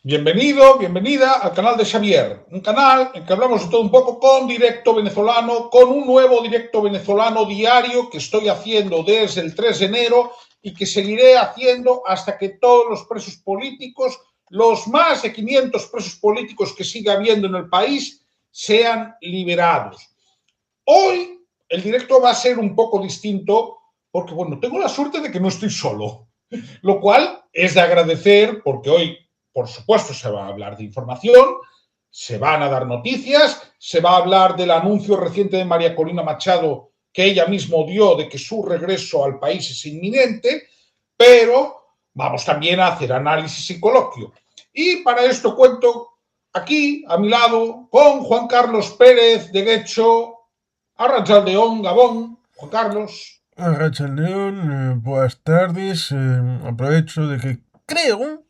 Bienvenido, bienvenida al canal de Xavier, un canal en que hablamos de todo un poco con Directo Venezolano, con un nuevo Directo Venezolano diario que estoy haciendo desde el 3 de enero y que seguiré haciendo hasta que todos los presos políticos, los más de 500 presos políticos que sigue habiendo en el país, sean liberados. Hoy el directo va a ser un poco distinto porque, bueno, tengo la suerte de que no estoy solo, lo cual es de agradecer porque hoy, por supuesto, se va a hablar de información, se van a dar noticias, se va a hablar del anuncio reciente de María Corina Machado que ella misma dio de que su regreso al país es inminente, pero vamos también a hacer análisis y coloquio. Y para esto cuento aquí, a mi lado, con Juan Carlos Pérez de Guecho, Arrachaldeón, Gabón. Juan Carlos. León, buenas tardes. Aprovecho de que creo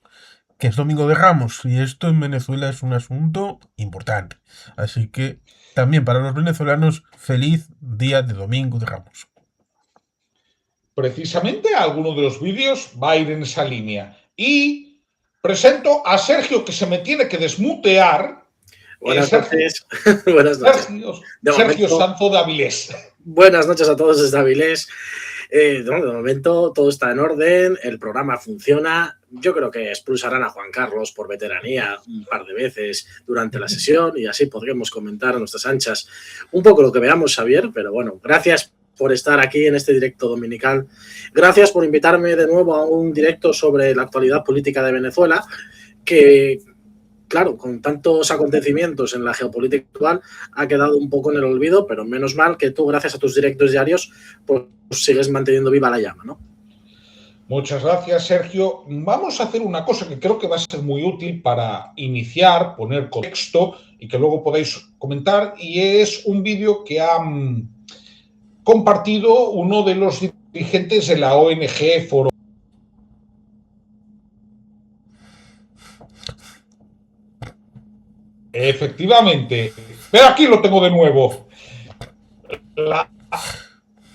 que es Domingo de Ramos y esto en Venezuela es un asunto importante. Así que también para los venezolanos, feliz día de Domingo de Ramos. Precisamente alguno de los vídeos va a ir en esa línea. Y presento a Sergio, que se me tiene que desmutear. Buenas Sergio, noches. Buenas noches. Sergio Sanzo de Avilés. Buenas noches a todos desde Avilés. De momento todo está en orden, el programa funciona. Yo creo que expulsarán a Juan Carlos por veteranía un par de veces durante la sesión y así podremos comentar a nuestras anchas un poco lo que veamos, Xavier. Pero bueno, gracias por estar aquí en este directo dominical. Gracias por invitarme de nuevo a un directo sobre la actualidad política de Venezuela, que, claro, con tantos acontecimientos en la geopolítica actual, ha quedado un poco en el olvido, pero menos mal que tú, gracias a tus directos diarios, pues sigues manteniendo viva la llama, ¿no? Muchas gracias, Sergio. Vamos a hacer una cosa que creo que va a ser muy útil para iniciar, poner contexto y que luego podáis comentar, y es un vídeo que ha compartido uno de los dirigentes de la ONG Foro. Efectivamente, pero aquí lo tengo de nuevo. La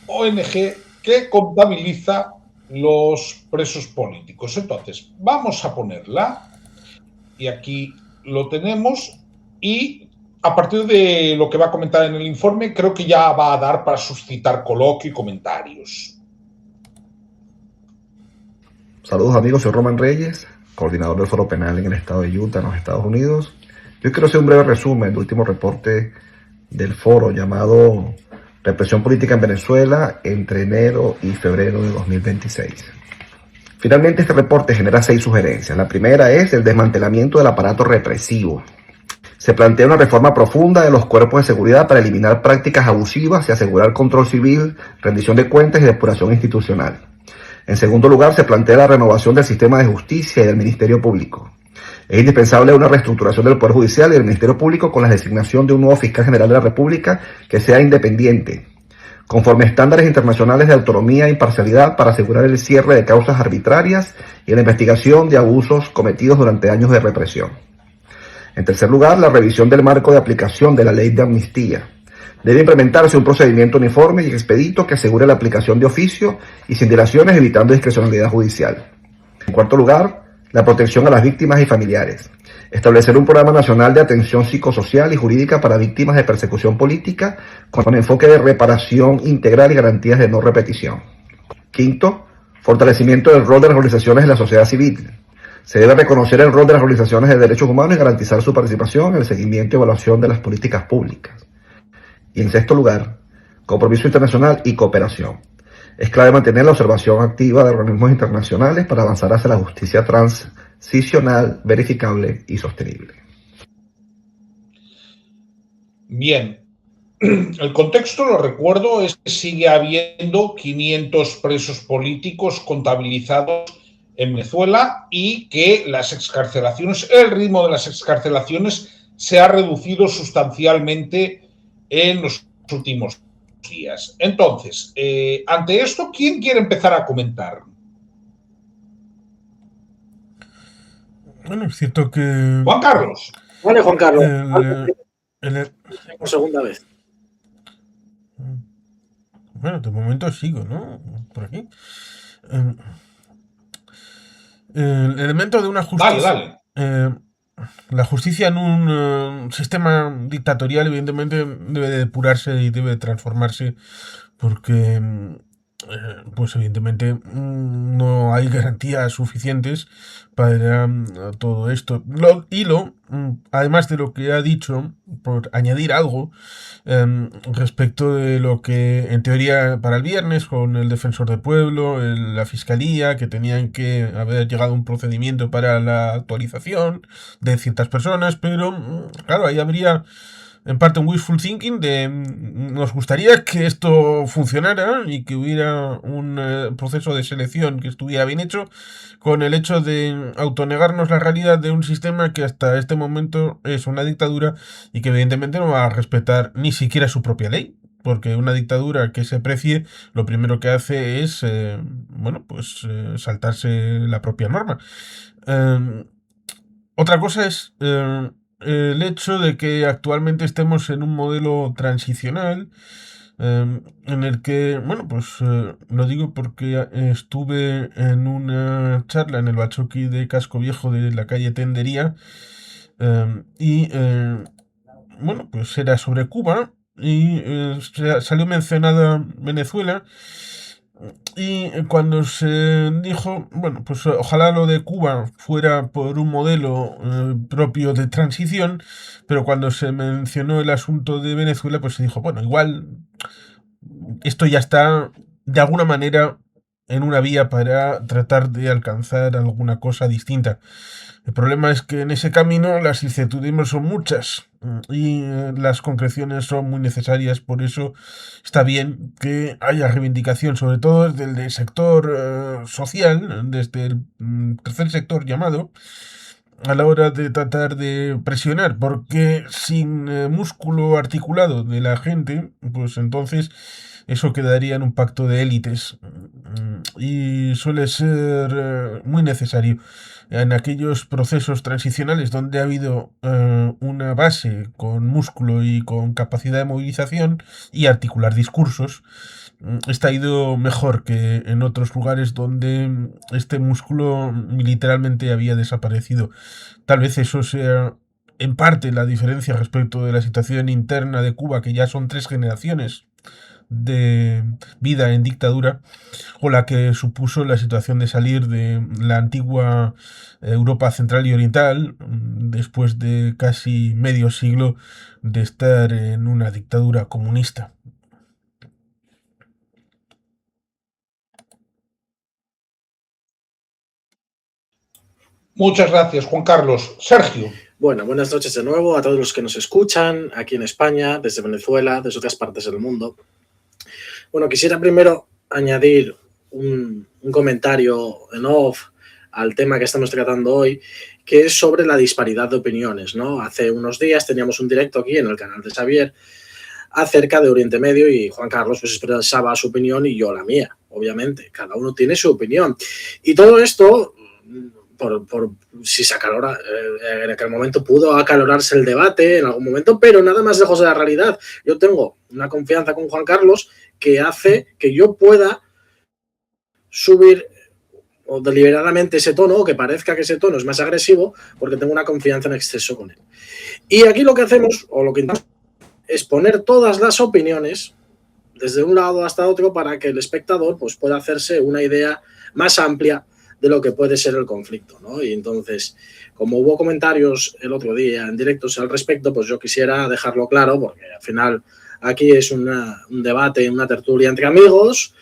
ONG que contabiliza los presos políticos. Entonces, vamos a ponerla y aquí lo tenemos y a partir de lo que va a comentar en el informe, creo que ya va a dar para suscitar coloquio y comentarios. Saludos amigos, soy Roman Reyes, coordinador del Foro Penal en el estado de Utah, en los Estados Unidos. Yo quiero hacer un breve resumen del último reporte del foro llamado Represión Política en Venezuela entre enero y febrero de 2026. Finalmente, este reporte genera 6 sugerencias. La primera es el desmantelamiento del aparato represivo. Se plantea una reforma profunda de los cuerpos de seguridad para eliminar prácticas abusivas y asegurar control civil, rendición de cuentas y depuración institucional. En segundo lugar, se plantea la renovación del sistema de justicia y del Ministerio Público. Es indispensable una reestructuración del Poder Judicial y del Ministerio Público con la designación de un nuevo fiscal general de la República que sea independiente, conforme a estándares internacionales de autonomía e imparcialidad para asegurar el cierre de causas arbitrarias y la investigación de abusos cometidos durante años de represión. En tercer lugar, la revisión del marco de aplicación de la ley de amnistía. Debe implementarse un procedimiento uniforme y expedito que asegure la aplicación de oficio y sin dilaciones, evitando discrecionalidad judicial. En cuarto lugar, la protección a las víctimas y familiares. Establecer un programa nacional de atención psicosocial y jurídica para víctimas de persecución política con enfoque de reparación integral y garantías de no repetición. Quinto, fortalecimiento del rol de las organizaciones de la sociedad civil. Se debe reconocer el rol de las organizaciones de derechos humanos y garantizar su participación en el seguimiento y evaluación de las políticas públicas. Y en sexto lugar, compromiso internacional y cooperación. Es clave mantener la observación activa de organismos internacionales para avanzar hacia la justicia transicional, verificable y sostenible. Bien, el contexto, lo recuerdo, es que sigue habiendo 500 presos políticos contabilizados en Venezuela y que las excarcelaciones, el ritmo de las excarcelaciones se ha reducido sustancialmente en los últimos días. Entonces, ante esto, ¿quién quiere empezar a comentar? Bueno, es cierto que... Juan Carlos. Vale, Juan Carlos. Por segunda vez. Bueno, de momento sigo, ¿no? Por aquí. El elemento de una justicia... Dale. la justicia en un sistema dictatorial, evidentemente, debe de depurarse y debe de transformarse porque, pues evidentemente, no hay garantías suficientes para todo esto. Además de lo que ha dicho, por añadir algo, respecto de lo que en teoría para el viernes con el defensor del pueblo, la fiscalía, que tenían que haber llegado a un procedimiento para la actualización de ciertas personas, pero claro, ahí habría en parte un wishful thinking de nos gustaría que esto funcionara y que hubiera un proceso de selección que estuviera bien hecho, con el hecho de autonegarnos la realidad de un sistema que hasta este momento es una dictadura y que evidentemente no va a respetar ni siquiera su propia ley. Porque una dictadura que se precie, lo primero que hace es, saltarse la propia norma. Otra cosa es el hecho de que actualmente estemos en un modelo transicional en el que, lo digo porque estuve en una charla en el Bachoqui de Casco Viejo de la calle Tendería pues era sobre Cuba y salió mencionada Venezuela. Y cuando se dijo, pues ojalá lo de Cuba fuera por un modelo propio de transición, pero cuando se mencionó el asunto de Venezuela, pues se dijo, bueno, igual esto ya está de alguna manera en una vía para tratar de alcanzar alguna cosa distinta. El problema es que en ese camino las incertidumbres son muchas y las concreciones son muy necesarias. Por eso está bien que haya reivindicación, sobre todo desde el sector social, desde el tercer sector llamado, a la hora de tratar de presionar, porque sin músculo articulado de la gente, pues entonces eso quedaría en un pacto de élites y suele ser muy necesario en aquellos procesos transicionales donde ha habido una base con músculo y con capacidad de movilización y articular discursos. Está ido mejor que en otros lugares donde este músculo literalmente había desaparecido. Tal vez eso sea en parte la diferencia respecto de la situación interna de Cuba, que ya son 3 generaciones de vida en dictadura, o la que supuso la situación de salir de la antigua Europa central y oriental después de casi medio siglo de estar en una dictadura comunista. Muchas gracias, Juan Carlos. Sergio. Bueno, buenas noches de nuevo a todos los que nos escuchan aquí en España, desde Venezuela, desde otras partes del mundo. Bueno, quisiera primero añadir un comentario en off al tema que estamos tratando hoy, que es sobre la disparidad de opiniones, ¿no? Hace unos días teníamos un directo aquí en el canal de Xavier acerca de Oriente Medio y Juan Carlos pues expresaba su opinión y yo la mía, obviamente. Cada uno tiene su opinión. Y todo esto, por si se acalora, en aquel momento pudo acalorarse el debate en algún momento, pero nada más lejos de la realidad. Yo tengo una confianza con Juan Carlos que hace que yo pueda subir o deliberadamente ese tono, o que parezca que ese tono es más agresivo, porque tengo una confianza en exceso con él. Y aquí lo que hacemos, o lo que intentamos, es poner todas las opiniones desde un lado hasta otro para que el espectador pues, pueda hacerse una idea más amplia de lo que puede ser el conflicto, ¿no? Y entonces, como hubo comentarios el otro día en directos al respecto, pues yo quisiera dejarlo claro, porque al final aquí es un debate, una tertulia entre amigos,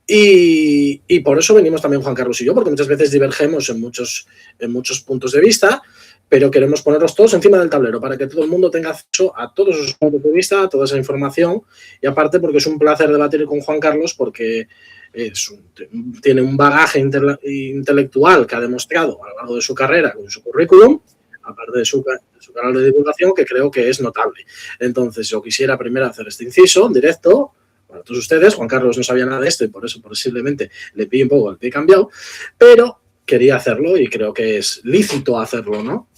y por eso venimos también Juan Carlos y yo, porque muchas veces divergemos en muchos puntos de vista, pero queremos ponerlos todos encima del tablero para que todo el mundo tenga acceso a todos esos puntos de vista, a toda esa información, y aparte porque es un placer debatir con Juan Carlos, porque tiene un bagaje intelectual que ha demostrado a lo largo de su carrera con su currículum, aparte de su canal de divulgación, que creo que es notable. Entonces, yo quisiera primero hacer este inciso en directo para todos ustedes. Juan Carlos no sabía nada de esto y por eso posiblemente le pillé un poco el pie cambiado, pero quería hacerlo y creo que es lícito hacerlo, ¿no?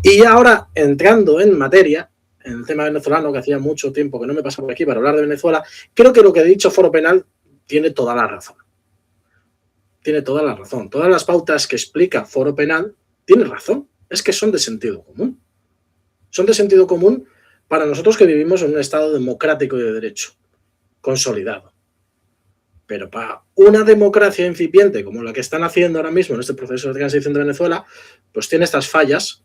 Y ahora, entrando en materia, en el tema venezolano, que hacía mucho tiempo que no me pasaba por aquí para hablar de Venezuela, creo que lo que ha dicho Foro Penal tiene toda la razón. Tiene toda la razón. Todas las pautas que explica Foro Penal tiene razón. es que son de sentido común. Son de sentido común para nosotros que vivimos en un Estado democrático y de derecho, consolidado. Pero para una democracia incipiente como la que están haciendo ahora mismo en este proceso de transición de Venezuela, pues tiene estas fallas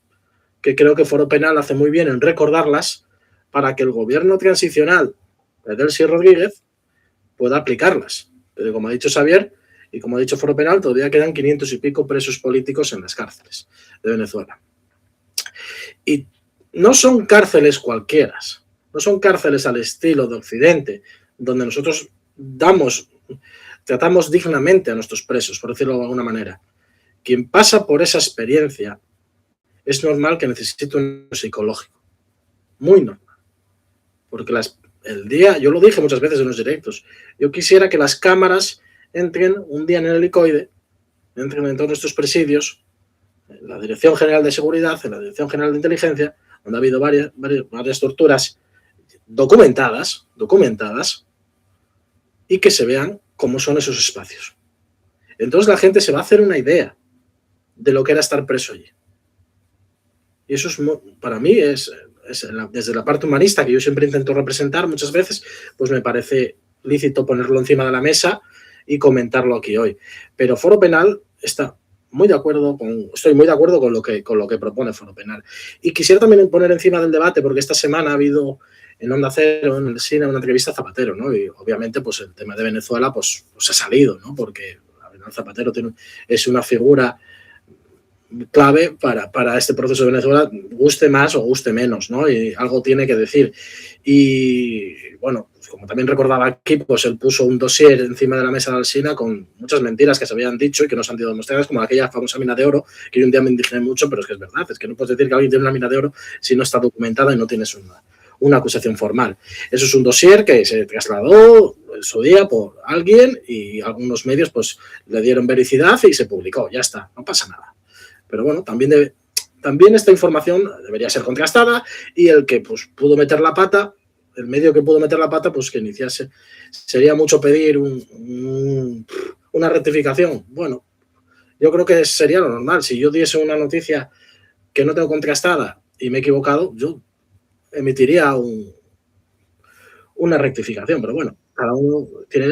que creo que Foro Penal hace muy bien en recordarlas para que el gobierno transicional de Delcy Rodríguez pueda aplicarlas. Pero como ha dicho Xavier y como ha dicho Foro Penal, todavía quedan 500 y pico presos políticos en las cárceles de Venezuela. Y no son cárceles cualquiera, no son cárceles al estilo de Occidente, donde nosotros tratamos dignamente a nuestros presos, por decirlo de alguna manera. Quien pasa por esa experiencia es normal que necesite un psicológico, muy normal, porque yo lo dije muchas veces en los directos, yo quisiera que las cámaras entren un día en el helicoide, entren en todos nuestros presidios, en la Dirección General de Seguridad, en la Dirección General de Inteligencia, donde ha habido varias torturas documentadas, y que se vean cómo son esos espacios. Entonces la gente se va a hacer una idea de lo que era estar preso allí. Y eso para mí es desde la parte humanista que yo siempre intento representar muchas veces, pues me parece lícito ponerlo encima de la mesa y comentarlo aquí hoy. Pero Foro Penal estoy muy de acuerdo con lo que propone Foro Penal. Y quisiera también poner encima del debate, porque esta semana ha habido en Onda Cero, en el cine, una entrevista a Zapatero, ¿no? Y obviamente pues el tema de Venezuela pues ha salido, ¿no? Porque Zapatero es una figura clave para este proceso de Venezuela, guste más o guste menos, ¿no? Y algo tiene que decir. Y bueno, pues como también recordaba aquí, pues él puso un dossier encima de la mesa de Alsina con muchas mentiras que se habían dicho y que no se han sido demostradas, como aquella famosa mina de oro, que yo un día me indigné mucho, pero es que es verdad, es que no puedes decir que alguien tiene una mina de oro si no está documentada y no tienes una acusación formal. Eso es un dossier que se trasladó en su día por alguien y algunos medios pues le dieron vericidad y se publicó, ya está, no pasa nada. Pero bueno, también esta información debería ser contrastada y el que pues pudo meter la pata, el medio que pudo meter la pata, pues que iniciase. Sería mucho pedir una rectificación. Bueno, yo creo que sería lo normal. Si yo diese una noticia que no tengo contrastada y me he equivocado, yo emitiría una rectificación. Pero bueno, cada uno tiene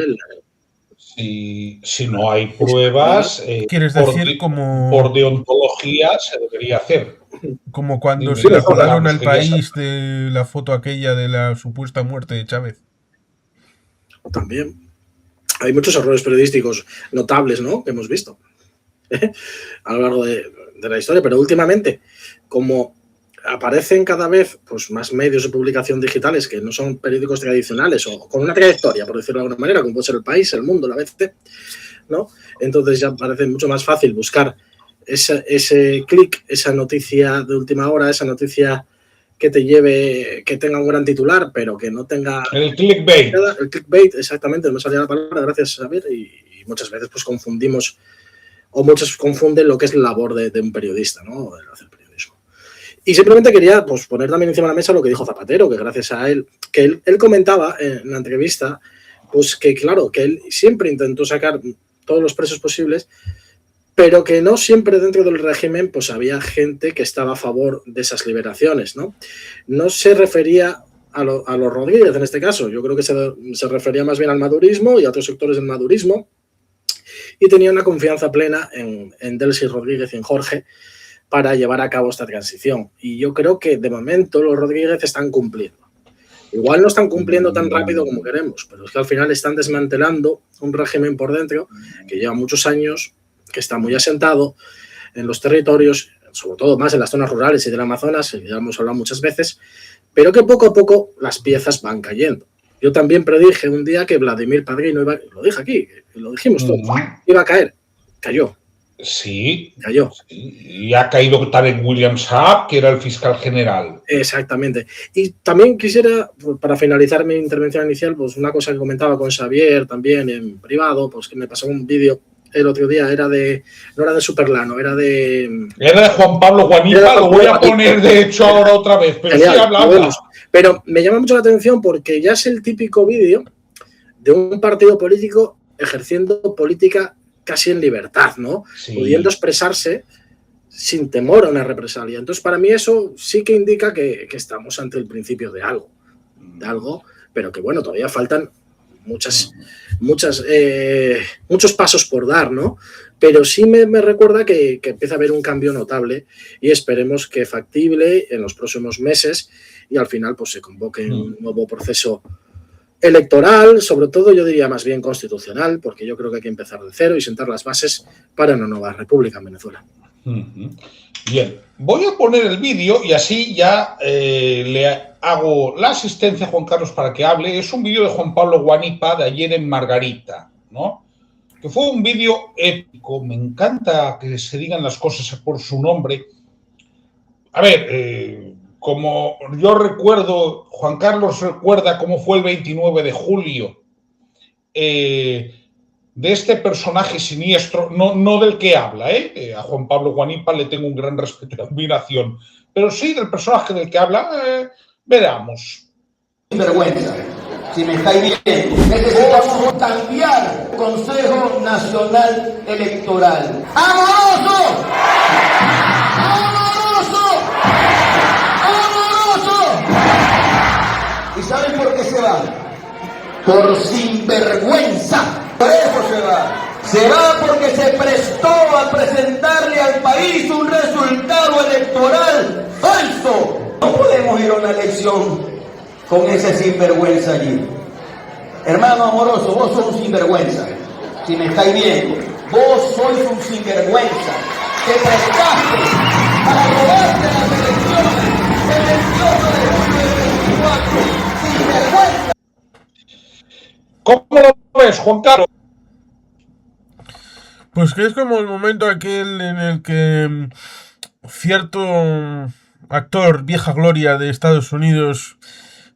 Si no hay pruebas, ¿Quieres decir por deontología se debería hacer. Como cuando se le colaron al país de la foto aquella de la supuesta muerte de Chávez? También. Hay muchos errores periodísticos notables, ¿no?, que hemos visto a lo largo de la historia, pero últimamente, como aparecen cada vez pues, más medios de publicación digitales que no son periódicos tradicionales o con una trayectoria, por decirlo de alguna manera, como puede ser El País, El Mundo, la ABC, ¿no? Entonces ya parece mucho más fácil buscar ese clic, esa noticia de última hora, esa noticia que te lleve, que tenga un gran titular, pero que no tenga... El clickbait. El clickbait, exactamente, no me salía la palabra, gracias, Xavier, y muchas veces pues confundimos, o muchos confunden lo que es la labor de un periodista, ¿no?, el hacer periodismo. Y simplemente quería pues, poner también encima de la mesa lo que dijo Zapatero, que gracias a él, que él comentaba en la entrevista, pues que claro, que él siempre intentó sacar todos los presos posibles, pero que no siempre dentro del régimen pues había gente que estaba a favor de esas liberaciones, ¿no? No se refería a los Rodríguez en este caso, yo creo que se refería más bien al madurismo y a otros sectores del madurismo, y tenía una confianza plena en Delcy Rodríguez y en Jorge para llevar a cabo esta transición. Y yo creo que de momento los Rodríguez están cumpliendo. Igual no están cumpliendo tan rápido como queremos, pero es que al final están desmantelando un régimen por dentro que lleva muchos años, que está muy asentado en los territorios, sobre todo más en las zonas rurales y del Amazonas, que ya hemos hablado muchas veces, pero que poco a poco las piezas van cayendo. Yo también predije un día que Vladimir Padrino iba, lo dije aquí, lo dijimos todos, iba a caer, cayó. Sí, cayó. Y ha caído Tarek William Saab, que era el fiscal general. Exactamente. Y también quisiera, para finalizar mi intervención inicial, pues una cosa que comentaba con Xavier también en privado, pues que me pasó un vídeo el otro día, no era de Superlano, era de... Era de Juan Pablo Guanipa, lo voy a poner de hecho ahora otra vez, pero genial, sí hablaba. Pero me llama mucho la atención porque ya es el típico vídeo de un partido político ejerciendo política casi en libertad, ¿no? Sí. Pudiendo expresarse sin temor a una represalia. Entonces, para mí eso sí que indica que estamos ante el principio de algo, pero que bueno, todavía faltan muchos pasos por dar, ¿no? Pero sí me recuerda que empieza a haber un cambio notable y esperemos que factible en los próximos meses y al final pues se convoque un nuevo proceso electoral, sobre todo yo diría más bien constitucional, porque yo creo que hay que empezar de cero y sentar las bases para una nueva república en Venezuela. Bien, voy a poner el vídeo y así ya le hago la asistencia a Juan Carlos para que hable. Es un vídeo de Juan Pablo Guanipa de ayer en Margarita, ¿no? Que fue un vídeo épico. Me encanta que se digan las cosas por su nombre. A ver, como yo recuerdo, Juan Carlos recuerda cómo fue el 29 de julio de este personaje siniestro, no del que habla, a Juan Pablo Guanipa le tengo un gran respeto y admiración, pero sí del personaje del que habla, veamos. Vergüenza, si me estáis viendo, necesitamos cambiar el Consejo Nacional Electoral. ¡Amoroso! ¡Amoroso! ¡Amoroso! ¿Y saben por qué se va? Por sinvergüenza. Por eso se va. Se va porque se prestó a presentarle al país un resultado electoral falso. No podemos ir a una elección con ese sinvergüenza allí. Hermano Amoroso, vos sos un sinvergüenza. Si me estáis viendo, vos sois un sinvergüenza. Te prestaste para robarte las elecciones el 28 de julio del 24. Sinvergüenza. ¿Cómo lo ves, Juan Carlos? Pues que es como el momento aquel en el que cierto actor vieja gloria de Estados Unidos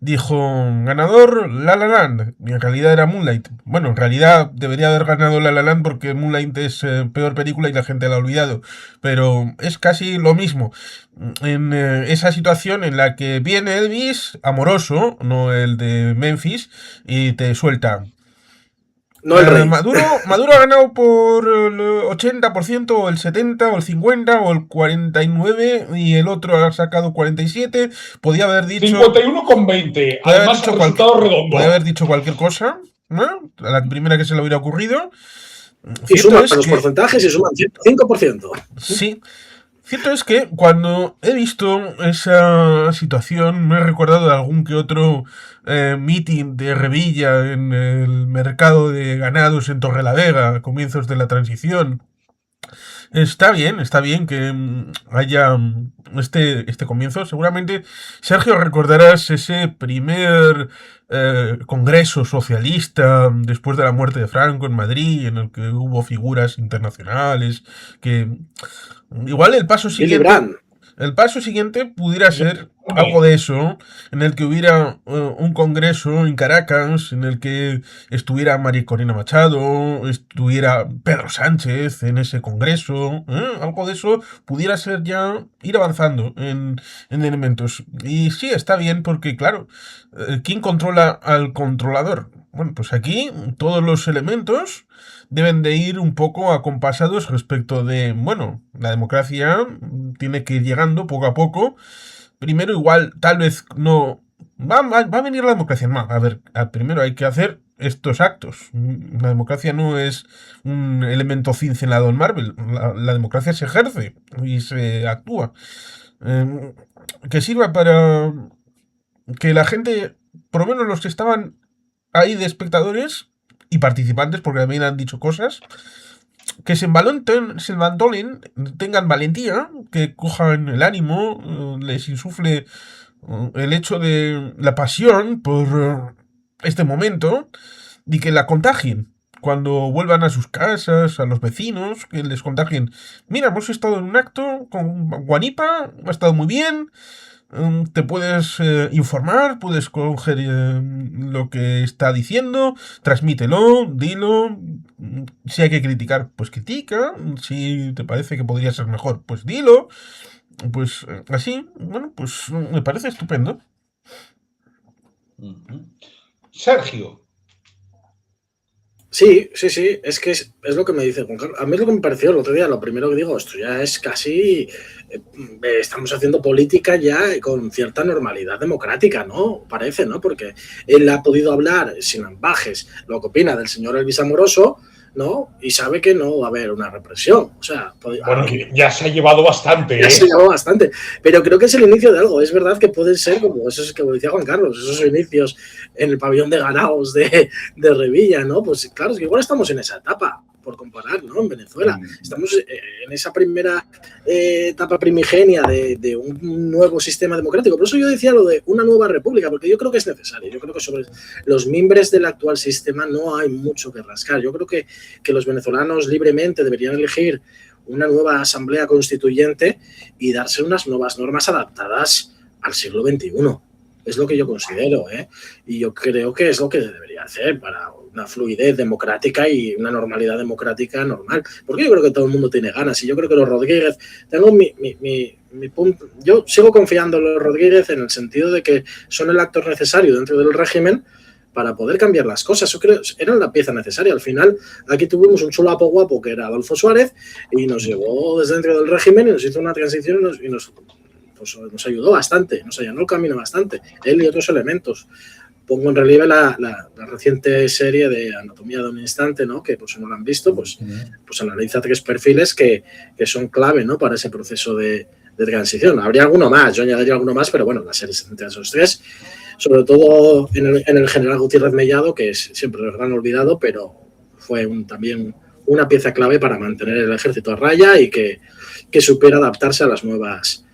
dijo ganador La La Land, y en realidad era Moonlight. Bueno, en realidad debería haber ganado La La Land porque Moonlight es peor película y la gente la ha olvidado, pero es casi lo mismo. En esa situación en la que viene Elvis, Amoroso, no el de Memphis, y te suelta. No el rey. Maduro ha ganado por el 80%, o el 70%, o el 50%, o el 49%, y el otro ha sacado 47%. Podía haber dicho 51,20. Además, el resultado redondo. Podía haber dicho cualquier cosa, ¿no? A la primera que se le hubiera ocurrido. Y suman los porcentajes y suman 5%. Sí. Cierto es que cuando he visto esa situación me he recordado de algún que otro meeting de Revilla en el mercado de ganados en Torrelavega a comienzos de la transición. Está bien que haya este comienzo. Seguramente, Sergio, recordarás ese primer congreso socialista después de la muerte de Franco en Madrid, en el que hubo figuras internacionales que... Igual el paso siguiente pudiera ser algo de eso, en el que hubiera un congreso en Caracas, en el que estuviera María Corina Machado, estuviera Pedro Sánchez en ese congreso, algo de eso pudiera ser ya ir avanzando en elementos. Y sí, está bien porque, claro, ¿quién controla al controlador? Bueno, pues aquí todos los elementos deben de ir un poco acompasados respecto de, bueno, la democracia tiene que ir llegando poco a poco. Primero igual, tal vez no... Va a venir la democracia. No, a ver, primero hay que hacer estos actos. La democracia no es un elemento cincelado en Marvel. La democracia se ejerce y se actúa. Que sirva para que la gente, por lo menos los que estaban ahí de espectadores y participantes, porque también han dicho cosas, que se embandolen, tengan valentía, que cojan el ánimo, les insufle el hecho de la pasión por este momento y que la contagien. Cuando vuelvan a sus casas, a los vecinos, que les contagien. Mira, hemos estado en un acto con Guanipa, ha estado muy bien. Te puedes informar, puedes coger lo que está diciendo, transmítelo, dilo. Si hay que criticar, pues critica. Si te parece que podría ser mejor, pues dilo. Pues así, bueno, pues me parece estupendo. Sergio. Sí, sí, sí, es que es lo que me dice Juan Carlos. A mí es lo que me pareció el otro día, lo primero que digo, esto ya es casi, estamos haciendo política ya con cierta normalidad democrática, ¿no? Parece, ¿no? Porque él ha podido hablar sin ambajes lo que opina del señor Elvis Amoroso, ¿no? Y sabe que no va a haber una represión. O sea, bueno, ya se ha llevado bastante, ya se ha llevado bastante. Pero creo que es el inicio de algo. Es verdad que pueden ser, como eso es que decía Juan Carlos, esos inicios en el pabellón de ganados de Revilla, ¿no? Pues claro, es que igual estamos en esa etapa, por comparar, ¿no? En Venezuela. Estamos en esa primera etapa primigenia de un nuevo sistema democrático. Por eso yo decía lo de una nueva república, porque yo creo que es necesario. Yo creo que sobre los mimbres del actual sistema no hay mucho que rascar. Yo creo que los venezolanos libremente deberían elegir una nueva asamblea constituyente y darse unas nuevas normas adaptadas al siglo XXI. Es lo que yo considero, ¿eh? Y yo creo que es lo que debería hacer para una fluidez democrática y una normalidad democrática normal. Porque yo creo que todo el mundo tiene ganas y yo creo que los Rodríguez, tengo mi punto, yo sigo confiando en los Rodríguez en el sentido de que son el actor necesario dentro del régimen para poder cambiar las cosas. Yo creo que eran la pieza necesaria. Al final, aquí tuvimos un chulapo guapo que era Adolfo Suárez y nos llevó desde dentro del régimen y nos hizo una transición y nos ayudó bastante, nos allanó el camino bastante, él y otros elementos. Pongo en relieve la reciente serie de Anatomía de un Instante, ¿no? Que por si no lo han visto, pues analiza 3 perfiles que son clave, ¿no? Para ese proceso de transición. Habría alguno más, yo añadiría alguno más, pero bueno, la serie se centra en esos 3. Sobre todo en el general Gutiérrez Mellado, que es siempre el gran olvidado, pero fue también una pieza clave para mantener el ejército a raya y que supiera adaptarse a las nuevas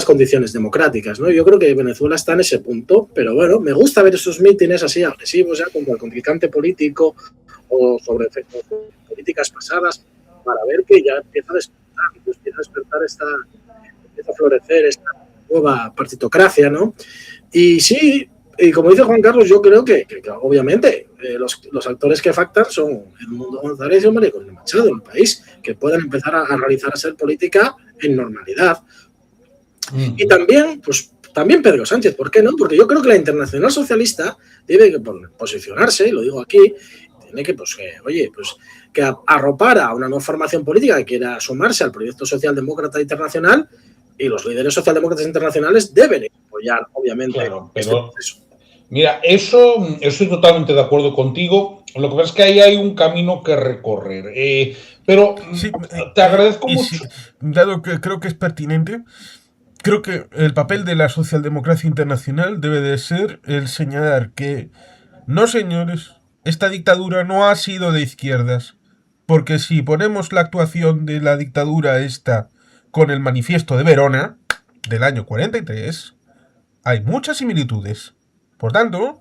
condiciones democráticas, ¿no? Yo creo que Venezuela está en ese punto, pero bueno, me gusta ver esos mítines así agresivos ya contra el contrincante político o sobre políticas pasadas para ver que ya empieza a despertar, empieza a florecer esta nueva partitocracia, ¿no? Y sí, y como dice Juan Carlos, yo creo que obviamente los actores que factan son Edmundo González y María Corina Machado en el país, que puedan empezar a realizar a ser política en normalidad. Y también, pues, también Pedro Sánchez, ¿por qué no? Porque yo creo que la Internacional Socialista debe posicionarse, y lo digo aquí, tiene que, que arropar a una nueva formación política que quiera sumarse al proyecto socialdemócrata internacional, y los líderes socialdemócratas internacionales deben apoyar, obviamente, claro, pero, este proceso. Mira, eso estoy totalmente de acuerdo contigo. Lo que pasa es que ahí hay un camino que recorrer. Pero sí, te agradezco mucho. Sí, dado que creo que es pertinente, creo que el papel de la socialdemocracia internacional debe de ser el señalar que, no señores, esta dictadura no ha sido de izquierdas, porque si ponemos la actuación de la dictadura esta con el manifiesto de Verona, del año 43, hay muchas similitudes. Por tanto,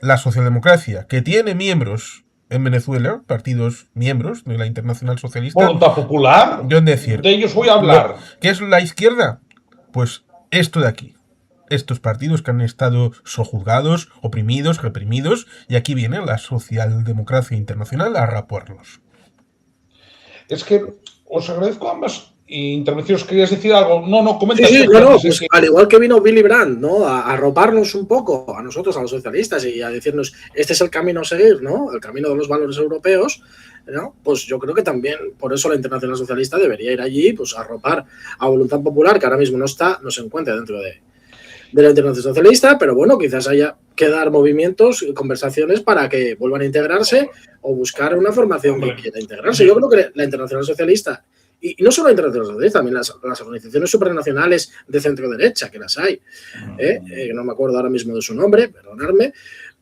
la socialdemocracia, que tiene miembros en Venezuela, partidos miembros de la Internacional Socialista... Voluntad Popular, yo decir, de ellos voy a hablar. ¿Qué es la izquierda? Pues esto de aquí. Estos partidos que han estado sojuzgados, oprimidos, reprimidos, y aquí viene la socialdemocracia internacional a rapuarlos. Es que os agradezco ambas intervenciones. ¿Querías decir algo? No, comenta. Sí, pues que... al igual que vino Willy Brandt, ¿no? A arroparnos un poco a nosotros, a los socialistas, y a decirnos, este es el camino a seguir, ¿no? El camino de los valores europeos, ¿no? Pues yo creo que también, por eso la Internacional Socialista debería ir allí, pues a arropar a Voluntad Popular, que ahora mismo no se encuentra dentro de la Internacional Socialista, pero bueno, quizás haya que dar movimientos, conversaciones para que vuelvan a integrarse o buscar una formación que quiera integrarse. Yo creo que la Internacional Socialista, y no solo la Internacional Socialista, también las organizaciones supranacionales de centro-derecha, que las hay, no me acuerdo ahora mismo de su nombre, perdonadme,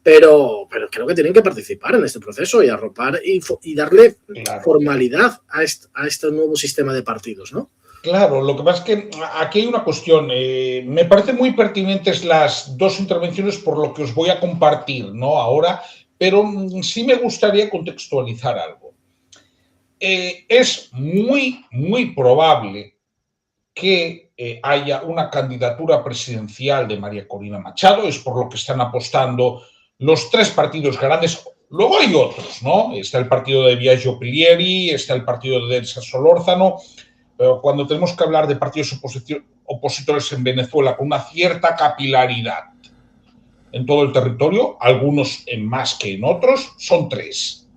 pero creo que tienen que participar en este proceso y arropar y darle formalidad a este nuevo sistema de partidos, ¿no? Claro, lo que pasa es que aquí hay una cuestión. Me parecen muy pertinentes las 2 intervenciones por lo que os voy a compartir, ¿no? Ahora, pero sí me gustaría contextualizar algo. Es muy, muy probable que haya una candidatura presidencial de María Corina Machado, es por lo que están apostando los 3 partidos grandes. Luego hay otros, ¿no? Está el partido de Biagio Pilieri, está el partido de Delsa Solórzano. Pero cuando tenemos que hablar de partidos opositores en Venezuela con una cierta capilaridad, en todo el territorio, algunos en más que en otros, son 3,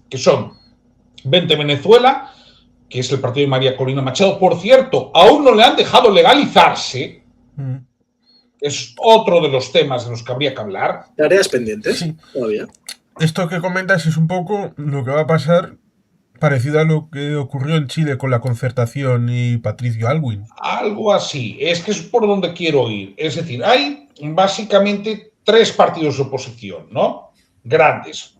que son Vente Venezuela, que es el partido de María Corina Machado. Por cierto, aún no le han dejado legalizarse. Es otro de los temas de los que habría que hablar. Tareas pendientes, Sí. todavía. Esto que comentas es un poco lo que va a pasar, parecido a lo que ocurrió en Chile con la Concertación y Patricio Aylwin. Algo así. Es que es por donde quiero ir. Es decir, hay básicamente 3 partidos de oposición, ¿no? Grandes.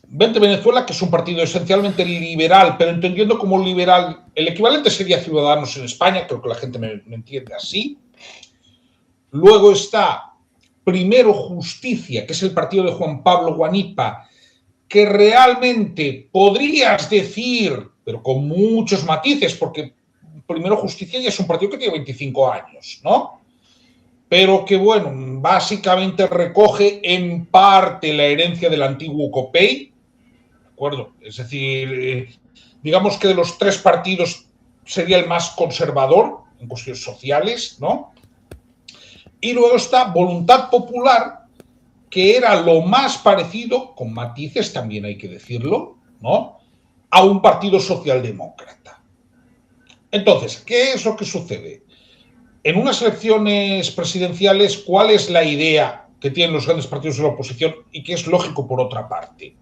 Vente Venezuela, que es un partido esencialmente liberal, pero entendiendo como liberal, el equivalente sería Ciudadanos en España, creo que la gente me entiende así. Luego está Primero Justicia, que es el partido de Juan Pablo Guanipa, que realmente podrías decir, pero con muchos matices, porque Primero Justicia ya es un partido que tiene 25 años, ¿no? Pero que, bueno, básicamente recoge en parte la herencia del antiguo COPEI, ¿de acuerdo? Es decir, digamos que de los 3 partidos sería el más conservador en cuestiones sociales, ¿no? Y luego está Voluntad Popular, que era lo más parecido, con matices también hay que decirlo, ¿no?, a un partido socialdemócrata. Entonces, ¿qué es lo que sucede? En unas elecciones presidenciales, ¿cuál es la idea que tienen los grandes partidos de la oposición y que es lógico por otra parte?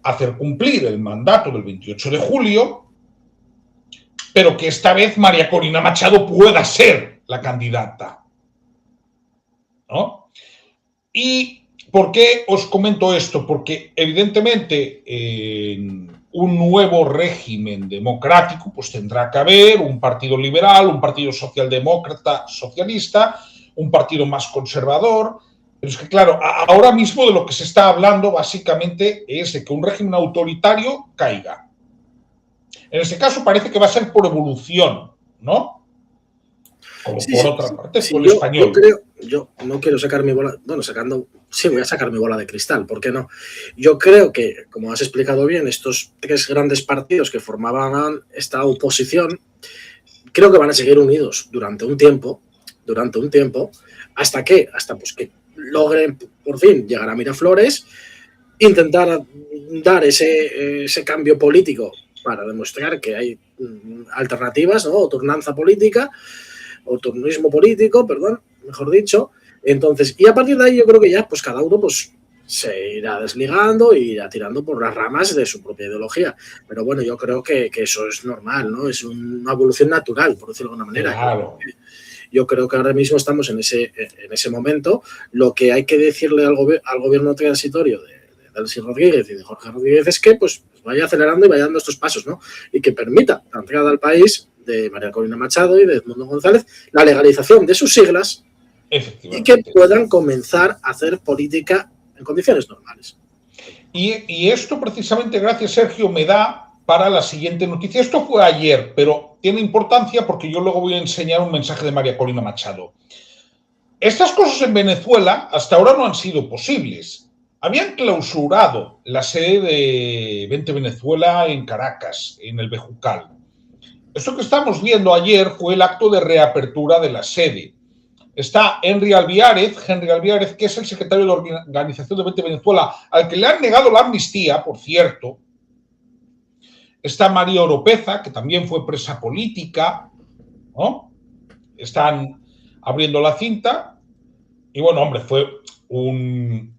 Hacer cumplir el mandato del 28 de julio, pero que esta vez María Corina Machado pueda ser la candidata, ¿no? ¿Y por qué os comento esto? Porque evidentemente en un nuevo régimen democrático pues tendrá que haber un partido liberal, un partido socialdemócrata, socialista, un partido más conservador. Pero es que, claro, ahora mismo de lo que se está hablando básicamente es de que un régimen autoritario caiga. En este caso parece que va a ser por evolución, ¿no? Como Sí, por sí, otra parte, sí, por el español. Yo no quiero sacar mi bola, bueno, sí, voy a sacar mi bola de cristal, ¿por qué no? Yo creo que, como has explicado bien, estos 3 grandes partidos que formaban esta oposición, creo que van a seguir unidos durante un tiempo, hasta pues que logren por fin llegar a Miraflores, intentar dar ese cambio político para demostrar que hay alternativas, ¿no? O turnismo político, perdón, mejor dicho. Entonces, y a partir de ahí yo creo que ya pues cada uno pues se irá desligando y irá tirando por las ramas de su propia ideología. Pero bueno, yo creo que eso es normal, ¿no? Es una evolución natural, por decirlo de alguna manera. Claro. Yo creo que ahora mismo estamos en ese momento. Lo que hay que decirle al gobierno transitorio de Delcy Rodríguez y de Jorge Rodríguez es que pues vaya acelerando y vaya dando estos pasos, ¿no? Y que permita la entrada al país de María Corina Machado y de Edmundo González, la legalización de sus siglas y que puedan comenzar a hacer política en condiciones normales. Y esto precisamente, gracias Sergio, me da para la siguiente noticia. Esto fue ayer, pero tiene importancia porque yo luego voy a enseñar un mensaje de María Corina Machado. Estas cosas en Venezuela hasta ahora no han sido posibles. Habían clausurado la sede de Vente Venezuela en Caracas, en el Bejucal. Esto que estamos viendo ayer fue el acto de reapertura de la sede. Está Henry Albiárez, que es el secretario de organización de Vente Venezuela, al que le han negado la amnistía, por cierto. Está María Oropeza, que también fue presa política, ¿no? Están abriendo la cinta. Y bueno, hombre, fue un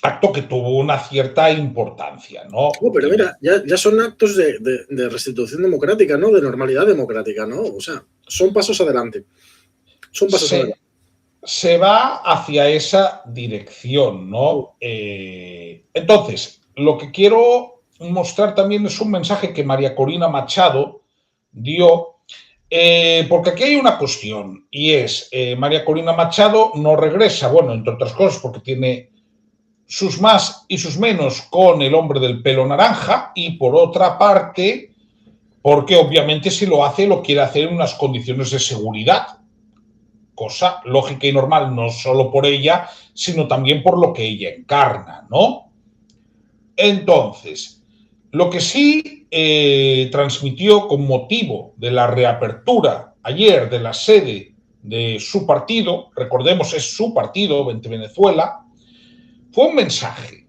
acto que tuvo una cierta importancia, ¿no? Pero mira, ya son actos de restitución democrática, ¿no? De normalidad democrática, ¿no? O sea, son pasos adelante. Se va hacia esa dirección, ¿no? Entonces, lo que quiero mostrar también es un mensaje que María Corina Machado dio, porque aquí hay una cuestión, y es, María Corina Machado no regresa, bueno, entre otras cosas, porque tiene sus más y sus menos con el hombre del pelo naranja, y por otra parte, porque obviamente si lo hace, lo quiere hacer en unas condiciones de seguridad, cosa lógica y normal, no solo por ella, sino también por lo que ella encarna, ¿no? Entonces, lo que sí transmitió con motivo de la reapertura ayer de la sede de su partido, recordemos, es su partido, Vente Venezuela, fue un mensaje.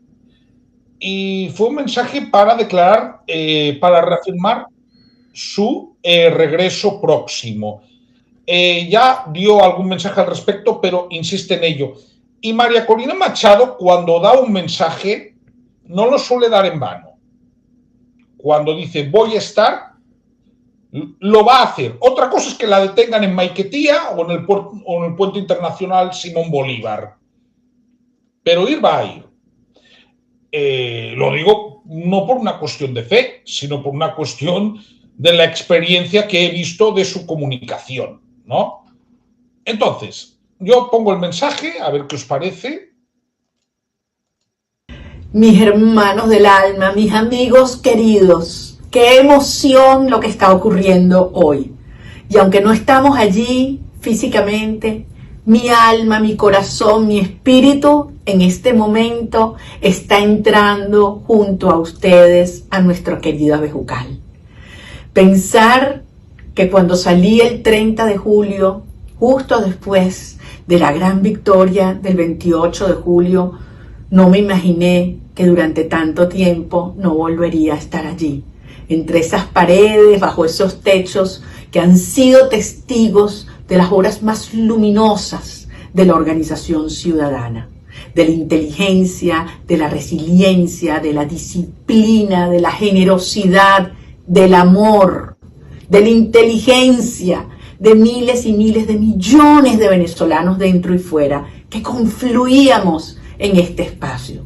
Y fue un mensaje para declarar, para reafirmar su regreso próximo. Ya dio algún mensaje al respecto, pero insiste en ello. Y María Corina Machado, cuando da un mensaje, no lo suele dar en vano. Cuando dice voy a estar, lo va a hacer. Otra cosa es que la detengan en Maiquetía o en el puente internacional Simón Bolívar. Pero ir va a ir. Lo digo no por una cuestión de fe, sino por una cuestión de la experiencia que he visto de su comunicación, ¿no? Entonces, yo pongo el mensaje, a ver qué os parece. Mis hermanos del alma, mis amigos queridos, qué emoción lo que está ocurriendo hoy. Y aunque no estamos allí físicamente, mi alma, mi corazón, mi espíritu en este momento está entrando junto a ustedes a nuestro querido Abejucal. Pensar que cuando salí el 30 de julio, justo después de la gran victoria del 28 de julio, no me imaginé que durante tanto tiempo no volvería a estar allí, entre esas paredes, bajo esos techos que han sido testigos de las horas más luminosas de la organización ciudadana, de la inteligencia, de la resiliencia, de la disciplina, de la generosidad, del amor, de la inteligencia, de miles y miles de millones de venezolanos dentro y fuera que confluíamos en este espacio.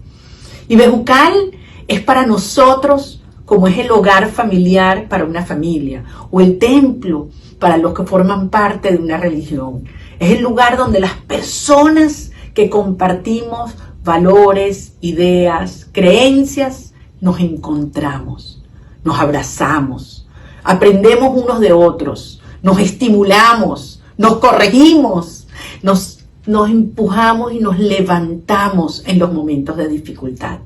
Y Bejucal es para nosotros como es el hogar familiar para una familia o el templo para los que forman parte de una religión. Es el lugar donde las personas que compartimos valores, ideas, creencias, nos encontramos, nos abrazamos, aprendemos unos de otros, nos estimulamos, nos corregimos, nos empujamos y nos levantamos en los momentos de dificultad.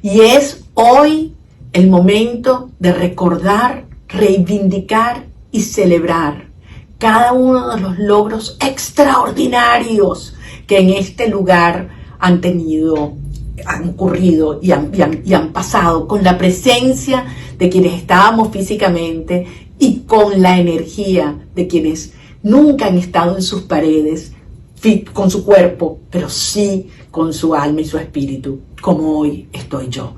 Y es hoy el momento de recordar, reivindicar y celebrar cada uno de los logros extraordinarios que en este lugar han ocurrido y han pasado con la presencia de quienes estábamos físicamente y con la energía de quienes nunca han estado en sus paredes con su cuerpo, pero sí con su alma y su espíritu, como hoy estoy yo.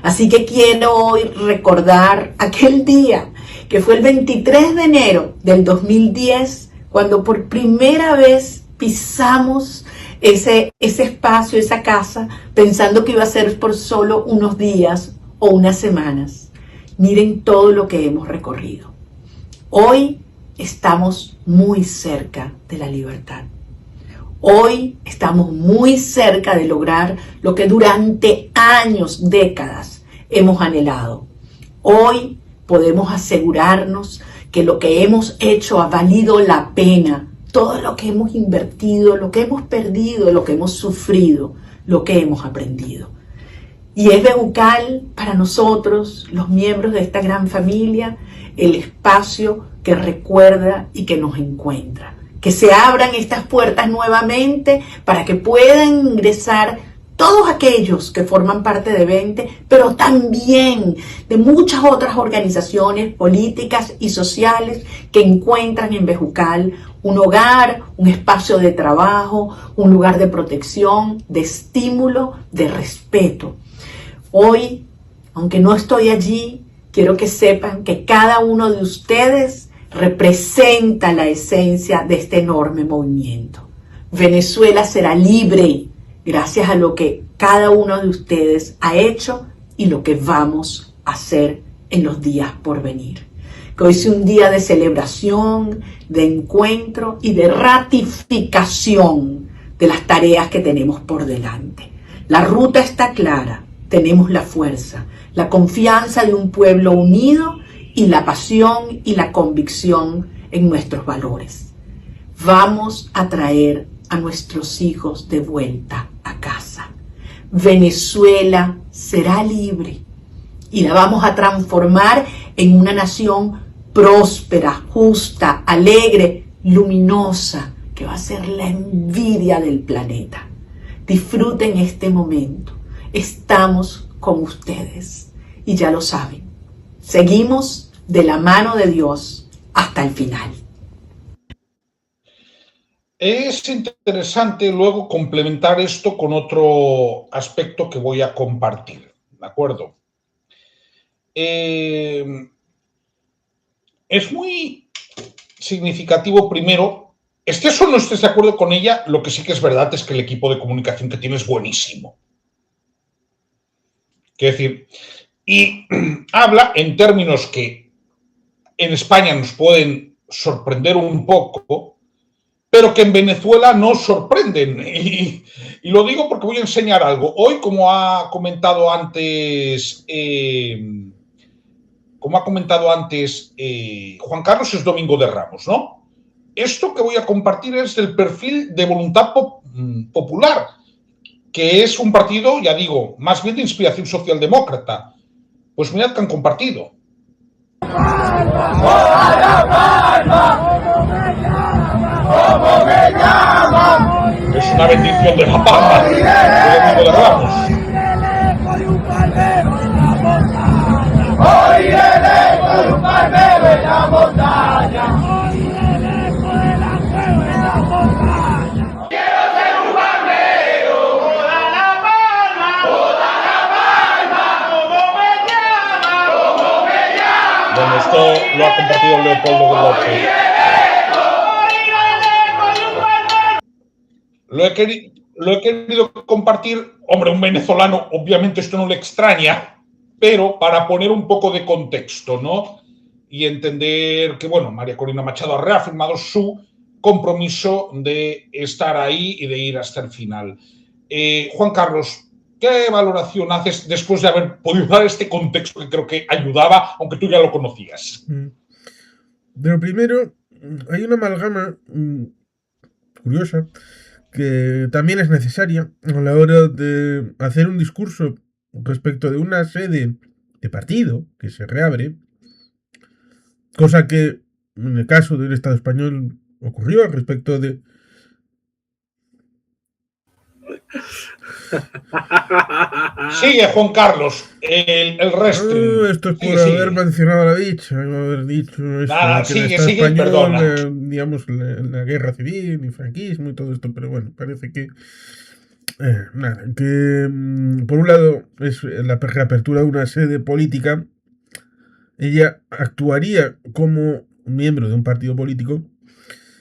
Así que quiero hoy recordar aquel día que fue el 23 de enero del 2010, cuando por primera vez pisamos ese espacio, esa casa, pensando que iba a ser por solo unos días o unas semanas. Miren todo lo que hemos recorrido. Hoy estamos muy cerca de la libertad. Hoy estamos muy cerca de lograr lo que durante años, décadas, hemos anhelado. Hoy podemos asegurarnos que lo que hemos hecho ha valido la pena. Todo lo que hemos invertido, lo que hemos perdido, lo que hemos sufrido, lo que hemos aprendido. Y es Bejucal para nosotros, los miembros de esta gran familia, el espacio que recuerda y que nos encuentra. Que se abran estas puertas nuevamente para que puedan ingresar todos aquellos que forman parte de Vente, pero también de muchas otras organizaciones políticas y sociales que encuentran en Bejucal un hogar, un espacio de trabajo, un lugar de protección, de estímulo, de respeto. Hoy, aunque no estoy allí, quiero que sepan que cada uno de ustedes representa la esencia de este enorme movimiento. Venezuela será libre gracias a lo que cada uno de ustedes ha hecho y lo que vamos a hacer en los días por venir. Que hoy sea un día de celebración, de encuentro y de ratificación de las tareas que tenemos por delante. La ruta está clara, tenemos la fuerza, la confianza de un pueblo unido y la pasión y la convicción en nuestros valores. Vamos a traer a nuestros hijos de vuelta a casa. Venezuela será libre y la vamos a transformar en una nación próspera, justa, alegre, luminosa, que va a ser la envidia del planeta. Disfruten este momento. Estamos con ustedes y ya lo saben. Seguimos de la mano de Dios hasta el final. Es interesante luego complementar esto con otro aspecto que voy a compartir, ¿de acuerdo? Es muy significativo, primero, estés o no estés de acuerdo con ella, lo que sí que es verdad es que el equipo de comunicación que tiene es buenísimo. Quiero decir, y habla en términos que en España nos pueden sorprender un poco, pero que en Venezuela no sorprenden. Y lo digo porque voy a enseñar algo. Hoy, como ha comentado antes Juan Carlos, es Domingo de Ramos, ¿no? Esto que voy a compartir es del perfil de Voluntad Popular, que es un partido, ya digo, más bien de inspiración socialdemócrata. Pues mirad que han compartido. Es una bendición de la palma de Domingo de Ramos. Bueno, esto lo ha compartido Leopoldo López. Lo he querido compartir, hombre, un venezolano, obviamente esto no le extraña, pero para poner un poco de contexto, ¿no? Y entender que, bueno, María Corina Machado ha reafirmado su compromiso de estar ahí y de ir hasta el final. Juan Carlos, ¿qué valoración haces después de haber podido dar este contexto que creo que ayudaba, aunque tú ya lo conocías? De lo primero, hay una amalgama curiosa que también es necesaria a la hora de hacer un discurso respecto de una sede de partido que se reabre, cosa que en el caso del Estado español ocurrió respecto de... Sigue, Juan Carlos, el resto. Esto es por haber mencionado a la bicha, haber dicho esto, Nada, que el Estado español, digamos, la guerra civil y franquismo y todo esto, pero bueno, parece que nada, que por un lado es la reapertura de una sede política. Ella actuaría como miembro de un partido político,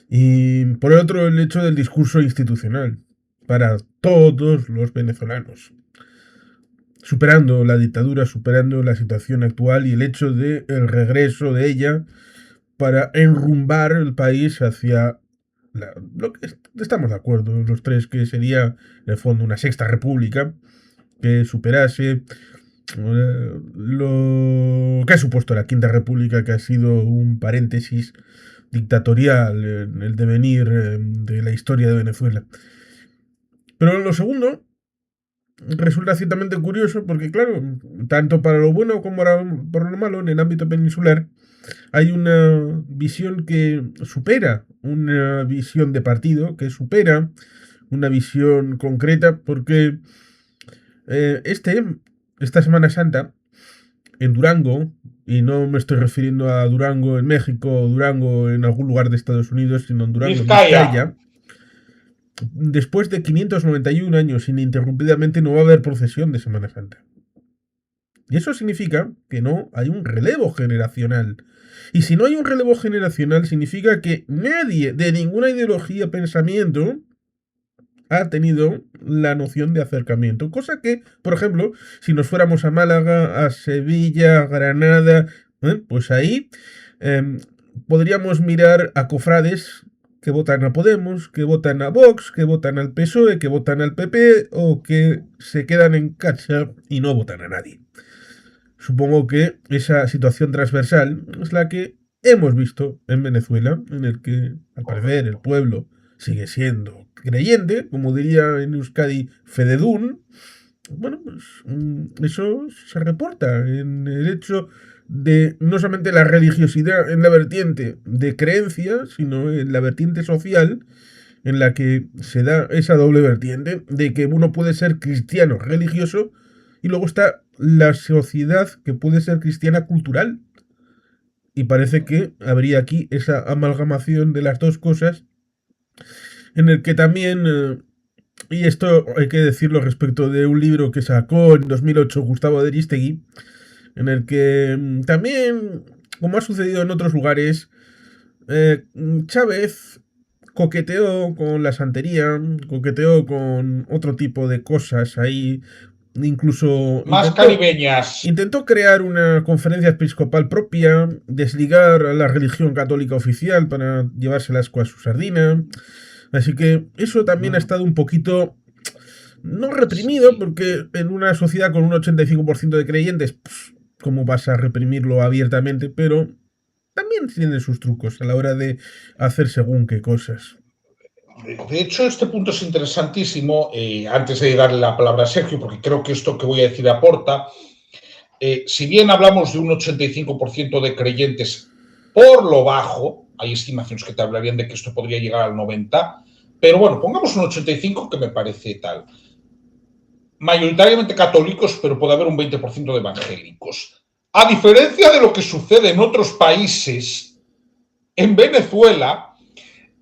y por el otro el hecho del discurso institucional para todos los venezolanos, superando la dictadura, superando la situación actual y el hecho del regreso de ella para enrumbar el país hacia lo que estamos de acuerdo los tres, que sería en el fondo una sexta república que superase lo que ha supuesto la Quinta República, que ha sido un paréntesis dictatorial en el devenir de la historia de Venezuela. Pero lo segundo resulta ciertamente curioso porque, claro, tanto para lo bueno como para lo malo, en el ámbito peninsular hay una visión que supera una visión de partido, que supera una visión concreta, porque esta Semana Santa en Durango, y no me estoy refiriendo a Durango en México o Durango en algún lugar de Estados Unidos, sino en Durango, Vizcaya, después de 591 años ininterrumpidamente no va a haber procesión de Semana Santa. Y eso significa que no hay un relevo generacional. Y si no hay un relevo generacional, significa que nadie de ninguna ideología, pensamiento, ha tenido la noción de acercamiento. Cosa que, por ejemplo, si nos fuéramos a Málaga, a Sevilla, a Granada, pues ahí podríamos mirar a cofrades que votan a Podemos, que votan a Vox, que votan al PSOE, que votan al PP o que se quedan en casa y no votan a nadie. Supongo que esa situación transversal es la que hemos visto en Venezuela, en el que, al parecer, el pueblo sigue siendo creyente, como diría en Euskadi Fededún. Bueno, pues eso se reporta en el hecho de no solamente la religiosidad en la vertiente de creencia, sino en la vertiente social, en la que se da esa doble vertiente de que uno puede ser cristiano religioso y luego está la sociedad que puede ser cristiana cultural. Y parece que habría aquí esa amalgamación de las dos cosas, en el que también, y esto hay que decirlo respecto de un libro que sacó en 2008 Gustavo Aderistegui, en el que también, como ha sucedido en otros lugares, Chávez coqueteó con la santería, coqueteó con otro tipo de cosas ahí, incluso Más caribeñas. intentó crear una conferencia episcopal propia, desligar a la religión católica oficial para llevársela a su sardina. Así que eso también ha estado un poquito, no reprimido, porque en una sociedad con un 85% de creyentes, ¿cómo vas a reprimirlo abiertamente? Pero también tiene sus trucos a la hora de hacer según qué cosas. De hecho, este punto es interesantísimo. Antes de darle la palabra a Sergio, porque creo que esto que voy a decir aporta, si bien hablamos de un 85% de creyentes por lo bajo, hay estimaciones que te hablarían de que esto podría llegar al 90%, pero bueno, pongamos un 85% que me parece tal. Mayoritariamente católicos, pero puede haber un 20% de evangélicos. A diferencia de lo que sucede en otros países, en Venezuela,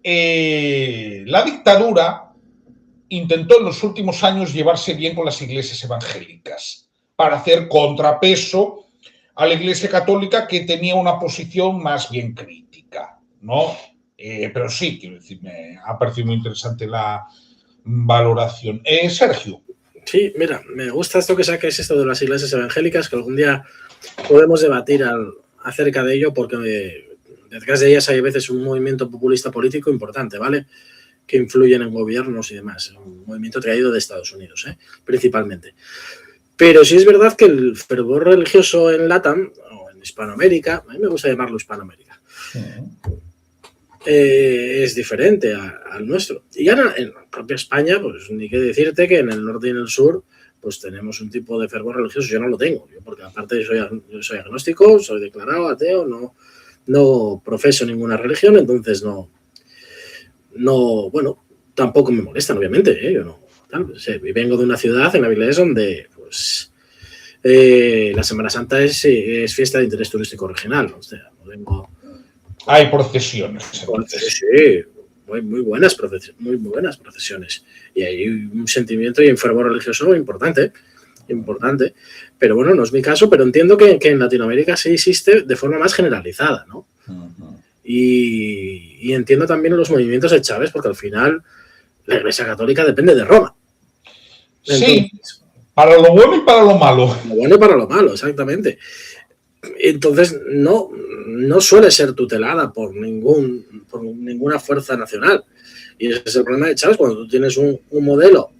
la dictadura intentó en los últimos años llevarse bien con las iglesias evangélicas para hacer contrapeso a la Iglesia Católica, que tenía una posición más bien crítica, ¿no? Pero sí, quiero decir, me ha parecido muy interesante la valoración. Sergio. Sí, mira, me gusta esto que saques, esto de las iglesias evangélicas, que algún día podemos debatir acerca de ello, porque detrás de ellas hay a veces un movimiento populista político importante, ¿vale? Que influyen en gobiernos y demás. Un movimiento traído de Estados Unidos, principalmente. Pero sí es verdad que el fervor religioso en LATAM, o en Hispanoamérica, a mí me gusta llamarlo Hispanoamérica, es diferente al nuestro. Y ahora en la propia España, pues ni que decirte que en el norte y en el sur, pues tenemos un tipo de fervor religioso. Yo no lo tengo, porque aparte yo soy agnóstico, soy declarado ateo, no profeso ninguna religión, entonces bueno, tampoco me molestan, obviamente, yo no. Vengo de una ciudad, en Avilés, donde pues la Semana Santa es fiesta de interés turístico regional. O sea, no vengo... Hay procesiones. Sí, muy buenas procesiones. Y hay un sentimiento y un fervor religioso importante. Pero bueno, no es mi caso, pero entiendo que en Latinoamérica sí existe de forma más generalizada, ¿no? Y entiendo también los movimientos de Chávez, porque al final la Iglesia Católica depende de Roma. Entonces, sí, para lo bueno y para lo malo. Lo bueno y para lo malo, exactamente. Entonces, no suele ser tutelada por ninguna fuerza nacional. Y ese es el problema de Chávez. Cuando tú tienes un modelo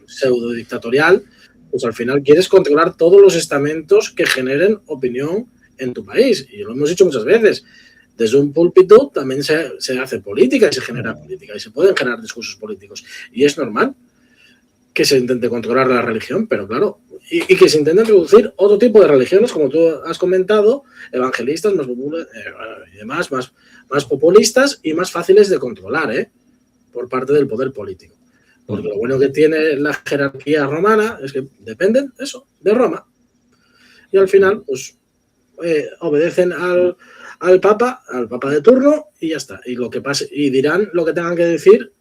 pseudo dictatorial, pues al final quieres controlar todos los estamentos que generen opinión en tu país. Y lo hemos dicho muchas veces. Desde un púlpito también se hace política y se genera política y se pueden generar discursos políticos. Y es normal que se intente controlar la religión, pero claro, y que se intente introducir otro tipo de religiones, como tú has comentado, evangelistas, más y demás, más populistas y más fáciles de controlar, por parte del poder político. Porque lo bueno que tiene la jerarquía romana es que dependen, de Roma. Y al final, pues, obedecen al Papa de turno y ya está. Y lo que pase, y dirán lo que tengan que decir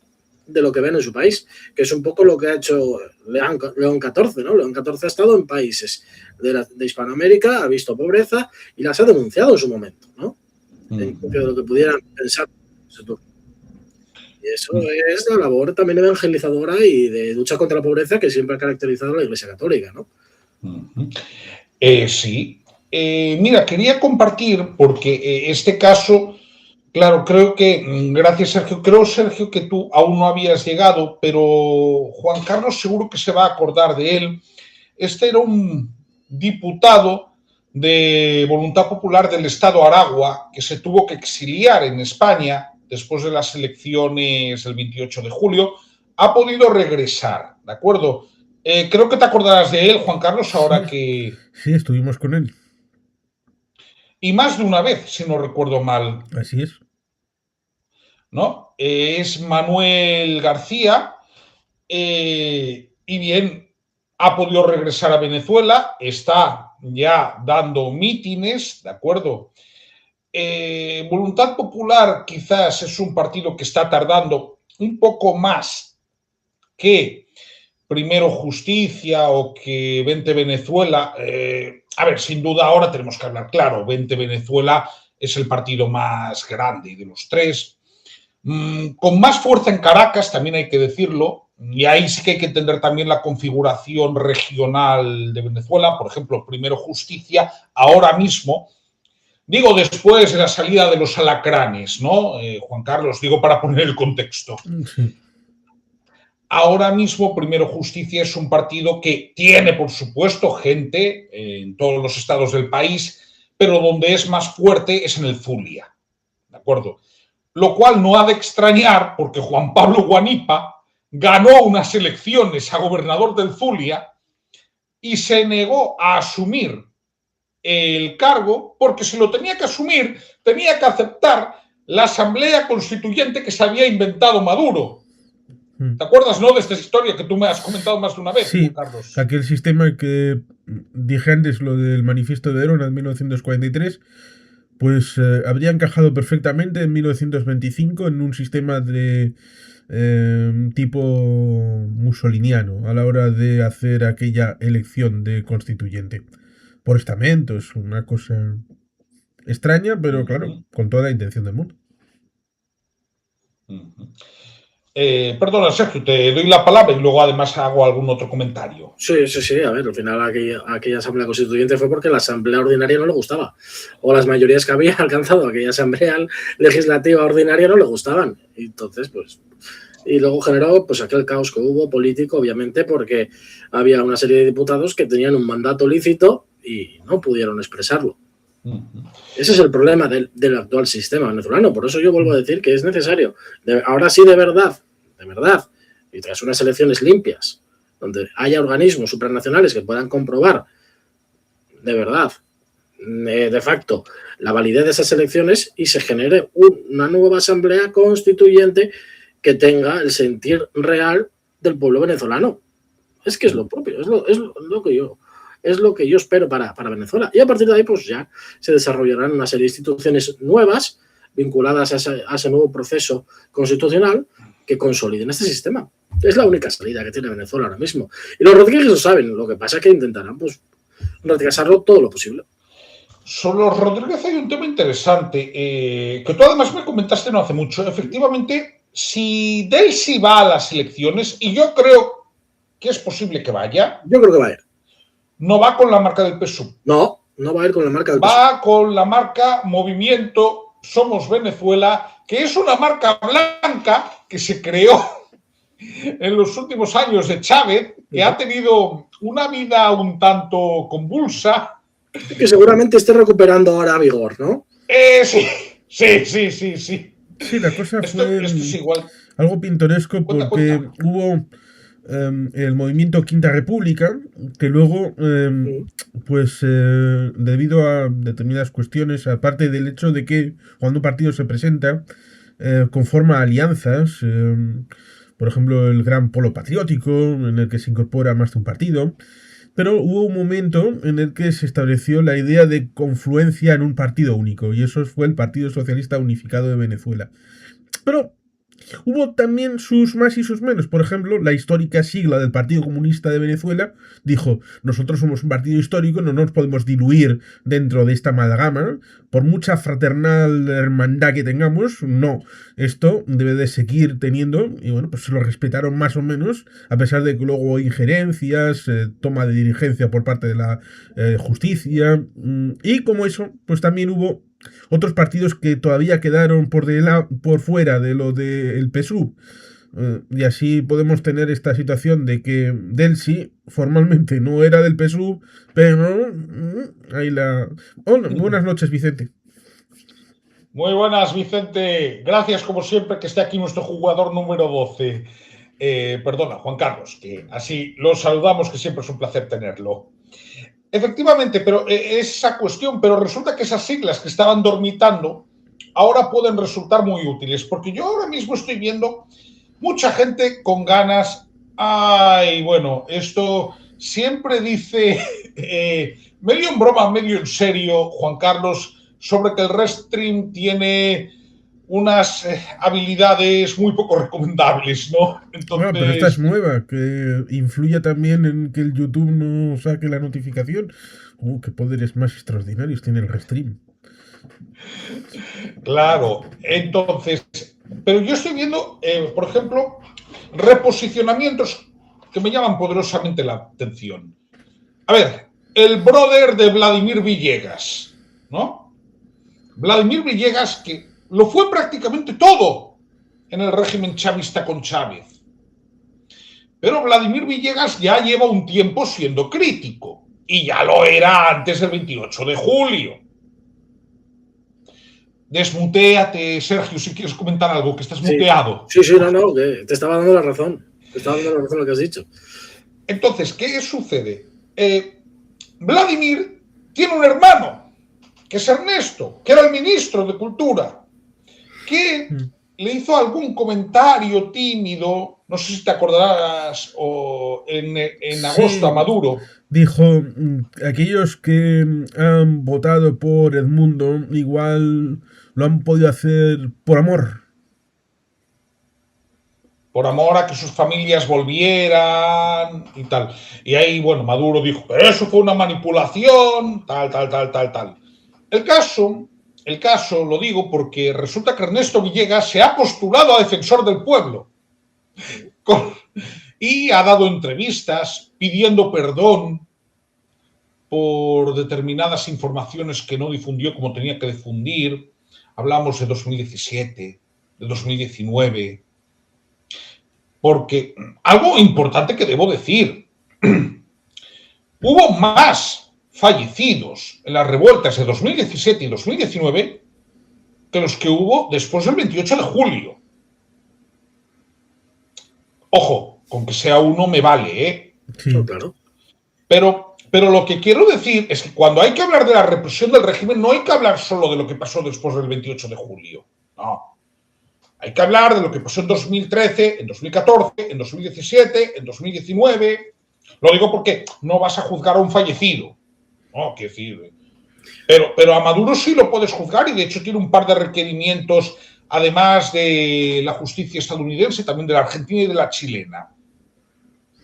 de lo que ven en su país, que es un poco lo que ha hecho León XIV, ¿no? León XIV ha estado en países de Hispanoamérica, ha visto pobreza y las ha denunciado en su momento, ¿no? En copia de lo que pudieran pensar. Y eso es la labor también evangelizadora y de lucha contra la pobreza que siempre ha caracterizado a la Iglesia Católica, ¿no? Sí. Mira, quería compartir, porque este caso... Claro, creo que, gracias Sergio, Sergio, que tú aún no habías llegado, pero Juan Carlos seguro que se va a acordar de él. Este era un diputado de Voluntad Popular del Estado Aragua que se tuvo que exiliar en España después de las elecciones del 28 de julio. Ha podido regresar, ¿de acuerdo? Creo que te acordarás de él, Juan Carlos, ahora que... Sí, estuvimos con él. Y más de una vez, si no recuerdo mal. Así es. ¿no? Es Manuel García, y bien, ha podido regresar a Venezuela, está ya dando mítines, ¿de acuerdo? Voluntad Popular quizás es un partido que está tardando un poco más que Primero Justicia o que Vente Venezuela. A ver, sin duda ahora tenemos que hablar claro, Vente Venezuela es el partido más grande de los tres, con más fuerza en Caracas, también hay que decirlo, y ahí sí que hay que entender también la configuración regional de Venezuela. Por ejemplo, Primero Justicia, ahora mismo, digo después de la salida de los alacranes, ¿no? Juan Carlos, digo para poner el contexto. Sí. Ahora mismo, Primero Justicia es un partido que tiene, por supuesto, gente en todos los estados del país, pero donde es más fuerte es en el Zulia, ¿de acuerdo? Lo cual no ha de extrañar porque Juan Pablo Guanipa ganó unas elecciones a gobernador del Zulia y se negó a asumir el cargo porque si lo tenía que asumir, tenía que aceptar la asamblea constituyente que se había inventado Maduro. ¿Te acuerdas, no, de esta historia que tú me has comentado más de una vez, Sí, Juan Carlos? aquel sistema que dije antes, lo del manifiesto de Verona en 1943, pues habría encajado perfectamente en 1925 en un sistema de tipo mussoliniano a la hora de hacer aquella elección de constituyente. Por estamento, es una cosa extraña, pero claro, con toda la intención del mundo. Perdona, Sergio, te doy la palabra y luego además hago algún otro comentario. Sí, a ver, al final aquella asamblea constituyente fue porque la asamblea ordinaria no le gustaba, o las mayorías que había alcanzado aquella asamblea legislativa ordinaria no le gustaban, y entonces pues... Y luego generó pues aquel caos que hubo político, obviamente, porque había una serie de diputados que tenían un mandato lícito y no pudieron expresarlo. Ese es el problema del actual sistema venezolano. Por eso yo vuelvo a decir que es necesario, ahora sí de verdad, y tras unas elecciones limpias, donde haya organismos supranacionales que puedan comprobar de verdad, de facto, la validez de esas elecciones y se genere una nueva asamblea constituyente que tenga el sentir real del pueblo venezolano. Es que es lo propio, es lo que yo espero para Venezuela. Y a partir de ahí, pues ya se desarrollarán una serie de instituciones nuevas vinculadas a ese nuevo proceso constitucional que consoliden este sistema. Es la única salida que tiene Venezuela ahora mismo. Y los Rodríguez lo saben, lo que pasa es que intentarán pues retrasarlo todo lo posible. Sobre los Rodríguez hay un tema interesante que tú además me comentaste no hace mucho. Efectivamente, si Delcy va a las elecciones, y yo creo que es posible que vaya. Yo creo que va a ir. No va con la marca del PSUV. No va a ir con la marca del PSUV. Va con la marca Movimiento Somos Venezuela, que es una marca blanca que se creó en los últimos años de Chávez, que ha tenido una vida un tanto convulsa. Que seguramente esté recuperando ahora vigor, ¿no? Sí. Sí, la cosa fue algo pintoresco porque hubo el movimiento Quinta República, que luego, pues debido a determinadas cuestiones, aparte del hecho de que cuando un partido se presenta, conforma alianzas, por ejemplo, el Gran Polo Patriótico, en el que se incorpora más de un partido, pero hubo un momento en el que se estableció la idea de confluencia en un partido único, y eso fue el Partido Socialista Unificado de Venezuela. Pero hubo también sus más y sus menos. Por ejemplo, la histórica sigla del Partido Comunista de Venezuela dijo: nosotros somos un partido histórico, no nos podemos diluir dentro de esta amalgama, por mucha fraternal hermandad que tengamos, no, esto debe de seguir teniendo. Y bueno, pues se lo respetaron más o menos, a pesar de que luego hubo injerencias, toma de dirigencia por parte de la justicia, y como eso, pues también hubo otros partidos que todavía quedaron por fuera de lo del PSUV. Y así podemos tener esta situación de que Delcy formalmente no era del PSUV, pero ahí la... buenas noches, Vicente. Muy buenas, Vicente. Gracias, como siempre, que esté aquí nuestro jugador número 12. Perdona, Juan Carlos, que así lo saludamos, que siempre es un placer tenerlo. Efectivamente, pero esa cuestión, pero resulta que esas siglas que estaban dormitando ahora pueden resultar muy útiles, porque yo ahora mismo estoy viendo mucha gente con ganas. Ay, bueno, esto siempre dice, medio en broma, medio en serio, Juan Carlos, sobre que el Restream tiene unas habilidades muy poco recomendables, ¿no? Ah, pero esta es Entonces, nueva, que influye también en que el YouTube no saque la notificación. Qué poderes más extraordinarios tiene el Restream. claro, entonces, pero yo estoy viendo, por ejemplo, reposicionamientos que me llaman poderosamente la atención. A ver, el brother de Vladimir Villegas, ¿no? Vladimir Villegas, que lo fue prácticamente todo en el régimen chavista con Chávez. Pero Vladimir Villegas ya lleva un tiempo siendo crítico, y ya lo era antes del 28 de julio. Desmuteate, Sergio, si quieres comentar algo, que estás muteado. Sí, no, que te estaba dando la razón. Te estaba dando la razón lo que has dicho. Entonces, ¿qué sucede? Vladimir tiene un hermano, que es Ernesto, que era el ministro de Cultura, que le hizo algún comentario tímido, no sé si te acordarás, o en agosto a Maduro. Dijo, aquellos que han votado por Edmundo igual lo han podido hacer por amor. Por amor a que sus familias volvieran y tal. Y ahí, bueno, Maduro dijo, pero eso fue una manipulación, tal. El caso, lo digo porque resulta que Ernesto Villegas se ha postulado a defensor del pueblo y ha dado entrevistas pidiendo perdón por determinadas informaciones que no difundió como tenía que difundir. Hablamos de 2017, de 2019. Porque algo importante que debo decir, hubo más fallecidos en las revueltas de 2017 y 2019 que los que hubo después del 28 de julio. Ojo, con que sea uno me vale, ¿eh? Sí. No, claro. Pero lo que quiero decir es que cuando hay que hablar de la represión del régimen, no hay que hablar solo de lo que pasó después del 28 de julio. No. Hay que hablar de lo que pasó en 2013, en 2014, en 2017, en 2019. Lo digo porque no vas a juzgar a un fallecido. No, quiero decir. Pero a Maduro sí lo puedes juzgar y de hecho tiene un par de requerimientos, además de la justicia estadounidense, también de la argentina y de la chilena.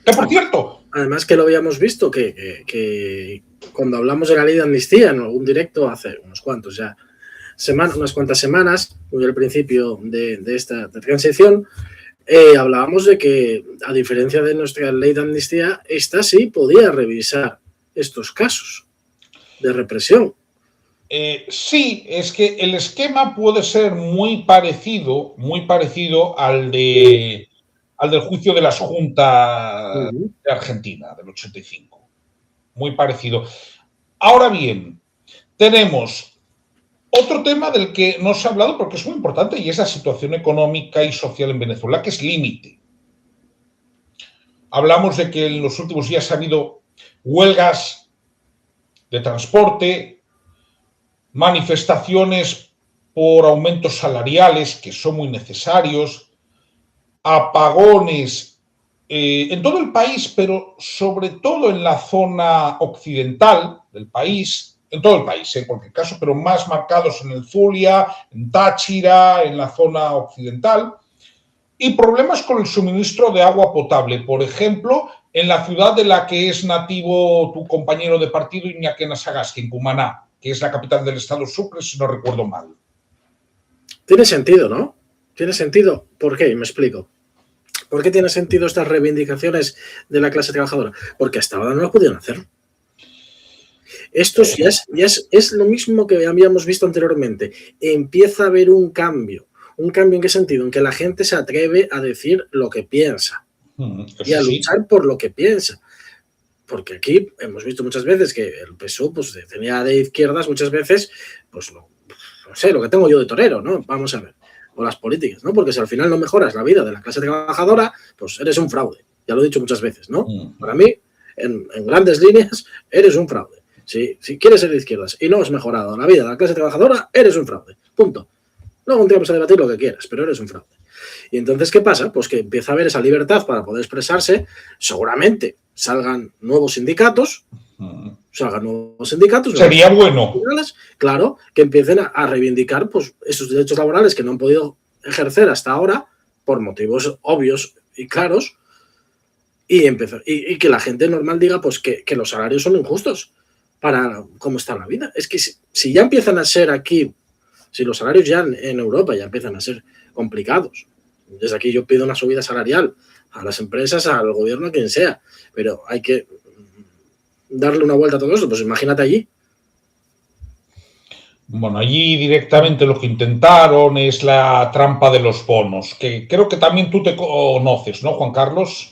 Que por cierto. Además que lo habíamos visto que cuando hablamos de la ley de amnistía en algún directo hace unos cuantos ya. Unas cuantas semanas, muy al principio de esta transición, hablábamos de que, a diferencia de nuestra ley de amnistía, esta sí podía revisar estos casos de represión. Sí, es que el esquema puede ser muy parecido al del juicio de las juntas de Argentina, del 85. Muy parecido. Ahora bien, tenemos otro tema del que no se ha hablado porque es muy importante y es la situación económica y social en Venezuela, que es límite. Hablamos de que en los últimos días ha habido huelgas de transporte, manifestaciones por aumentos salariales que son muy necesarios, apagones en todo el país, pero sobre todo en la zona occidental del país, en todo el país, en cualquier caso, pero más marcados en el Zulia, en Táchira, en la zona occidental, y problemas con el suministro de agua potable. Por ejemplo, en la ciudad de la que es nativo tu compañero de partido, Iñaki Sagasti, en Cumaná, que es la capital del estado Sucre, si no recuerdo mal. Tiene sentido, ¿no? Tiene sentido. ¿Por qué? Me explico. ¿Por qué tiene sentido estas reivindicaciones de la clase trabajadora? Porque hasta ahora no lo pudieron hacer. Esto ya es lo mismo que habíamos visto anteriormente. Empieza a haber un cambio. ¿Un cambio en qué sentido? En que la gente se atreve a decir lo que piensa y a luchar por lo que piensa. Porque aquí hemos visto muchas veces que el PSOE pues, tenía de izquierdas muchas veces, pues no sé, lo que tengo yo de torero, ¿no? Vamos a ver. O las políticas, ¿no? Porque si al final no mejoras la vida de la clase trabajadora, pues eres un fraude. Ya lo he dicho muchas veces, ¿no? Para mí, en grandes líneas, eres un fraude. Si quieres ser de izquierdas y no has mejorado la vida de la clase trabajadora, eres un fraude. Punto. Luego un día vamos a debatir lo que quieras, pero eres un fraude. Y entonces, ¿qué pasa? Pues que empieza a haber esa libertad para poder expresarse. Seguramente salgan nuevos sindicatos. Sería bueno. Claro, que empiecen a reivindicar pues, esos derechos laborales que no han podido ejercer hasta ahora por motivos obvios y claros. Y que la gente normal diga pues que los salarios son injustos para cómo está la vida. Es que si ya empiezan a ser aquí, si los salarios ya en Europa ya empiezan a ser complicados, desde aquí yo pido una subida salarial a las empresas, al gobierno, a quien sea, pero hay que darle una vuelta a todo eso. Pues imagínate allí. Bueno, allí directamente lo que intentaron es la trampa de los bonos, que creo que también tú te conoces, ¿no, Juan Carlos?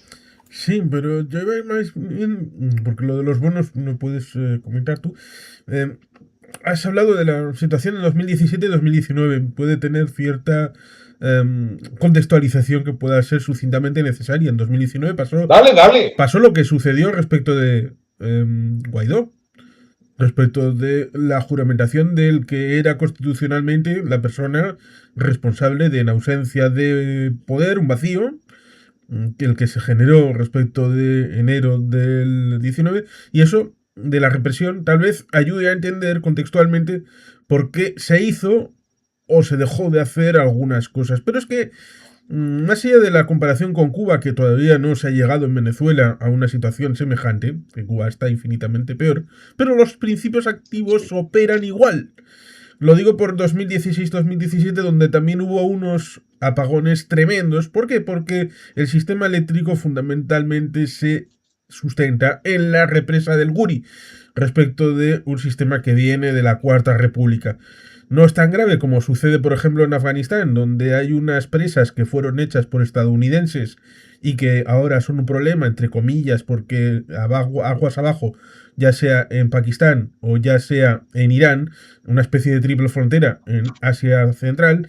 Sí, pero yo iba más bien, porque lo de los bonos no puedes comentar tú. Has hablado de la situación en 2017 y 2019. Puede tener cierta contextualización que pueda ser sucintamente necesaria. En 2019 pasó lo que sucedió respecto de Guaidó, respecto de la juramentación del que era constitucionalmente la persona responsable de, en ausencia de poder, un vacío, el que se generó respecto de enero del 19, y eso de la represión tal vez ayude a entender contextualmente por qué se hizo o se dejó de hacer algunas cosas. Pero es que, más allá de la comparación con Cuba, que todavía no se ha llegado en Venezuela a una situación semejante, que Cuba está infinitamente peor, pero los principios activos operan igual. Lo digo por 2016-2017, donde también hubo unos apagones tremendos. ¿Por qué? Porque el sistema eléctrico fundamentalmente se sustenta en la represa del Guri, respecto de un sistema que viene de la Cuarta República. No es tan grave como sucede, por ejemplo, en Afganistán, donde hay unas presas que fueron hechas por estadounidenses y que ahora son un problema, entre comillas, porque aguas abajo, ya sea en Pakistán o ya sea en Irán, una especie de triple frontera en Asia Central,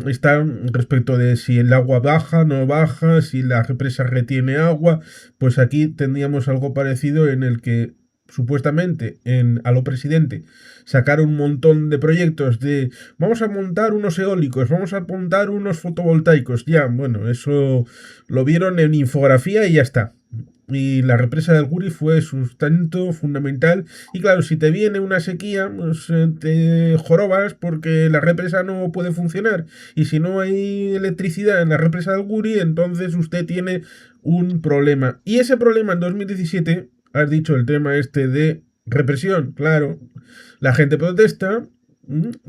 está respecto de si el agua baja, no baja, si la represa retiene agua. Pues aquí tendríamos algo parecido, en el que supuestamente a lo presidente sacaron un montón de proyectos de vamos a montar unos eólicos, vamos a montar unos fotovoltaicos. Ya, bueno, eso lo vieron en infografía y ya está. Y la represa del Guri fue sustento fundamental. Y claro, si te viene una sequía, pues te jorobas porque la represa no puede funcionar. Y si no hay electricidad en la represa del Guri, entonces usted tiene un problema. Y ese problema en 2017, has dicho el tema este de represión, claro. La gente protesta.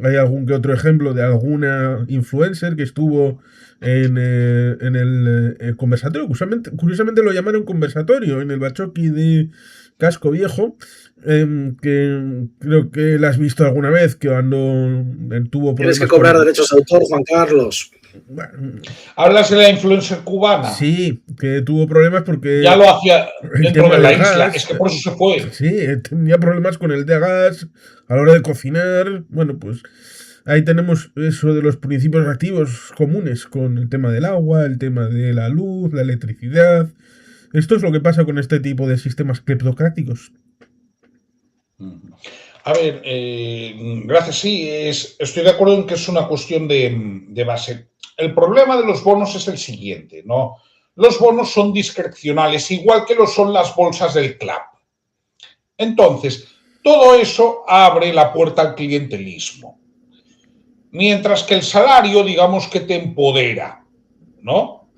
Hay algún que otro ejemplo de alguna influencer que estuvo en el conversatorio. Curiosamente lo llamaron conversatorio en el Bachoqui de Casco Viejo, que creo que la has visto alguna vez, que cuando tuvo problemas. Tienes que cobrar derechos de autor, Juan Carlos. Bueno, hablas de la influencer cubana. Sí, que tuvo problemas porque ya lo hacía dentro de la isla, es que por eso se fue. Sí, tenía problemas con el de gas a la hora de cocinar. Bueno, pues ahí tenemos eso de los principios activos comunes con el tema del agua, el tema de la luz, la electricidad. Esto es lo que pasa con este tipo de sistemas cleptocráticos. A ver, gracias, sí, estoy de acuerdo en que es una cuestión de base. El problema de los bonos es el siguiente, ¿no? Los bonos son discrecionales, igual que lo son las bolsas del CLAP. Entonces, todo eso abre la puerta al clientelismo. Mientras que el salario, digamos que te empodera, ¿no?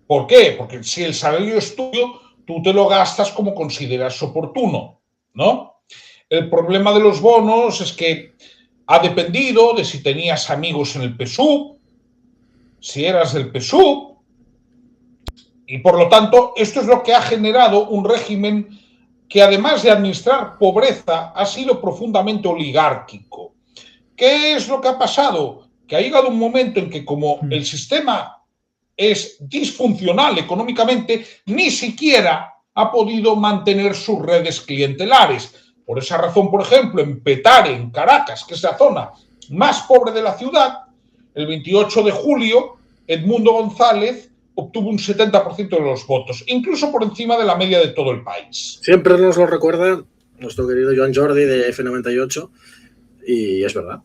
¿Por qué? Porque si el salario es tuyo, tú te lo gastas como consideras oportuno, ¿no? El problema de los bonos es que ha dependido de si tenías amigos en el PSUV, si eras del PSUV, y por lo tanto esto es lo que ha generado un régimen que, además de administrar pobreza, ha sido profundamente oligárquico. ¿Qué es lo que ha pasado? Que ha llegado un momento en que, como el sistema es disfuncional económicamente, ni siquiera ha podido mantener sus redes clientelares. Por esa razón, por ejemplo, en Petare, en Caracas, que es la zona más pobre de la ciudad, el 28 de julio, Edmundo González obtuvo un 70% de los votos, incluso por encima de la media de todo el país. Siempre nos lo recuerda nuestro querido Joan Jordi de F98, y es verdad.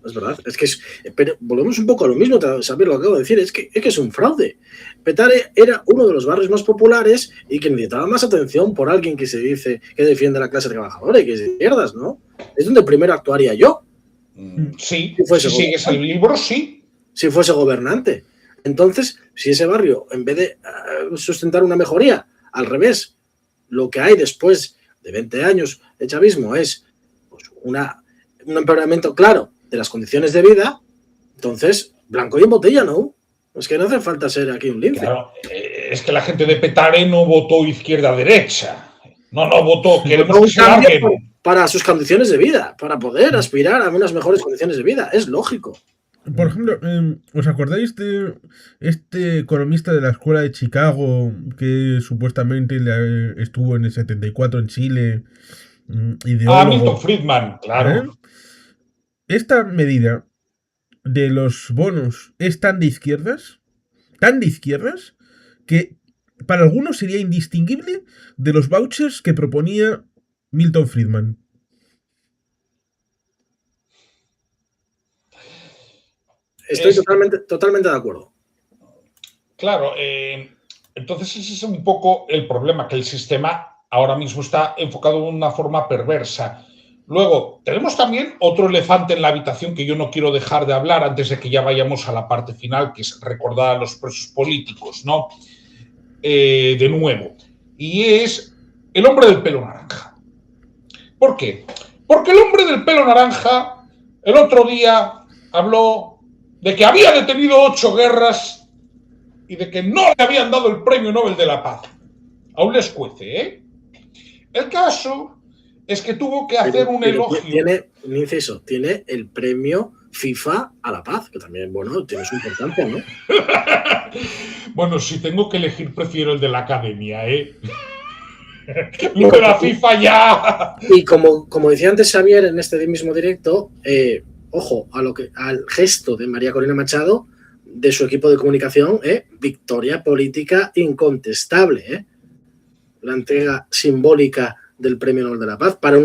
Es verdad. Es que pero volvemos un poco a lo mismo, saber lo que acabo de decir. Es que es un fraude. Petare era uno de los barrios más populares y que necesitaba más atención por alguien que se dice que defiende a la clase trabajadora y que es de izquierdas, ¿no? Es donde primero actuaría yo. Sí, si sigues el libro, sí. Si fuese gobernante. Entonces, si ese barrio, en vez de sustentar una mejoría, al revés, lo que hay después de 20 años de chavismo es pues, un empeoramiento claro de las condiciones de vida, entonces, blanco y en botella, ¿no? Es que no hace falta ser aquí un lince. Claro, es que la gente de Petare no votó izquierda-derecha. No votó, queremos que se larguen. Para sus condiciones de vida, para poder aspirar a unas mejores condiciones de vida. Es lógico. Por ejemplo, ¿os acordáis de este economista de la escuela de Chicago que supuestamente estuvo en el 74 en Chile? Milton Friedman, claro. Esta medida de los bonos es tan de izquierdas, que para algunos sería indistinguible de los vouchers que proponía Milton Friedman. Estoy totalmente de acuerdo. Claro, entonces ese es un poco el problema, que el sistema ahora mismo está enfocado de una forma perversa. Luego, tenemos también otro elefante en la habitación que yo no quiero dejar de hablar antes de que ya vayamos a la parte final, que es recordar a los presos políticos, ¿no? De nuevo. Y es el hombre del pelo naranja. ¿Por qué? Porque el hombre del pelo naranja el otro día habló de que había detenido 8 guerras y de que no le habían dado el Premio Nobel de la Paz. Aún les cuece, ¿eh? El caso es que tuvo que hacer un elogio. Tiene el premio FIFA a la paz, que también, bueno, tiene su importancia, ¿no? Bueno, si tengo que elegir, prefiero el de la academia, ¿eh? Lo de la FIFA ya. Y como decía antes Xavier en este mismo directo, ojo al gesto de María Corina Machado, de su equipo de comunicación, victoria política incontestable, la entrega simbólica del Premio Nobel de la Paz para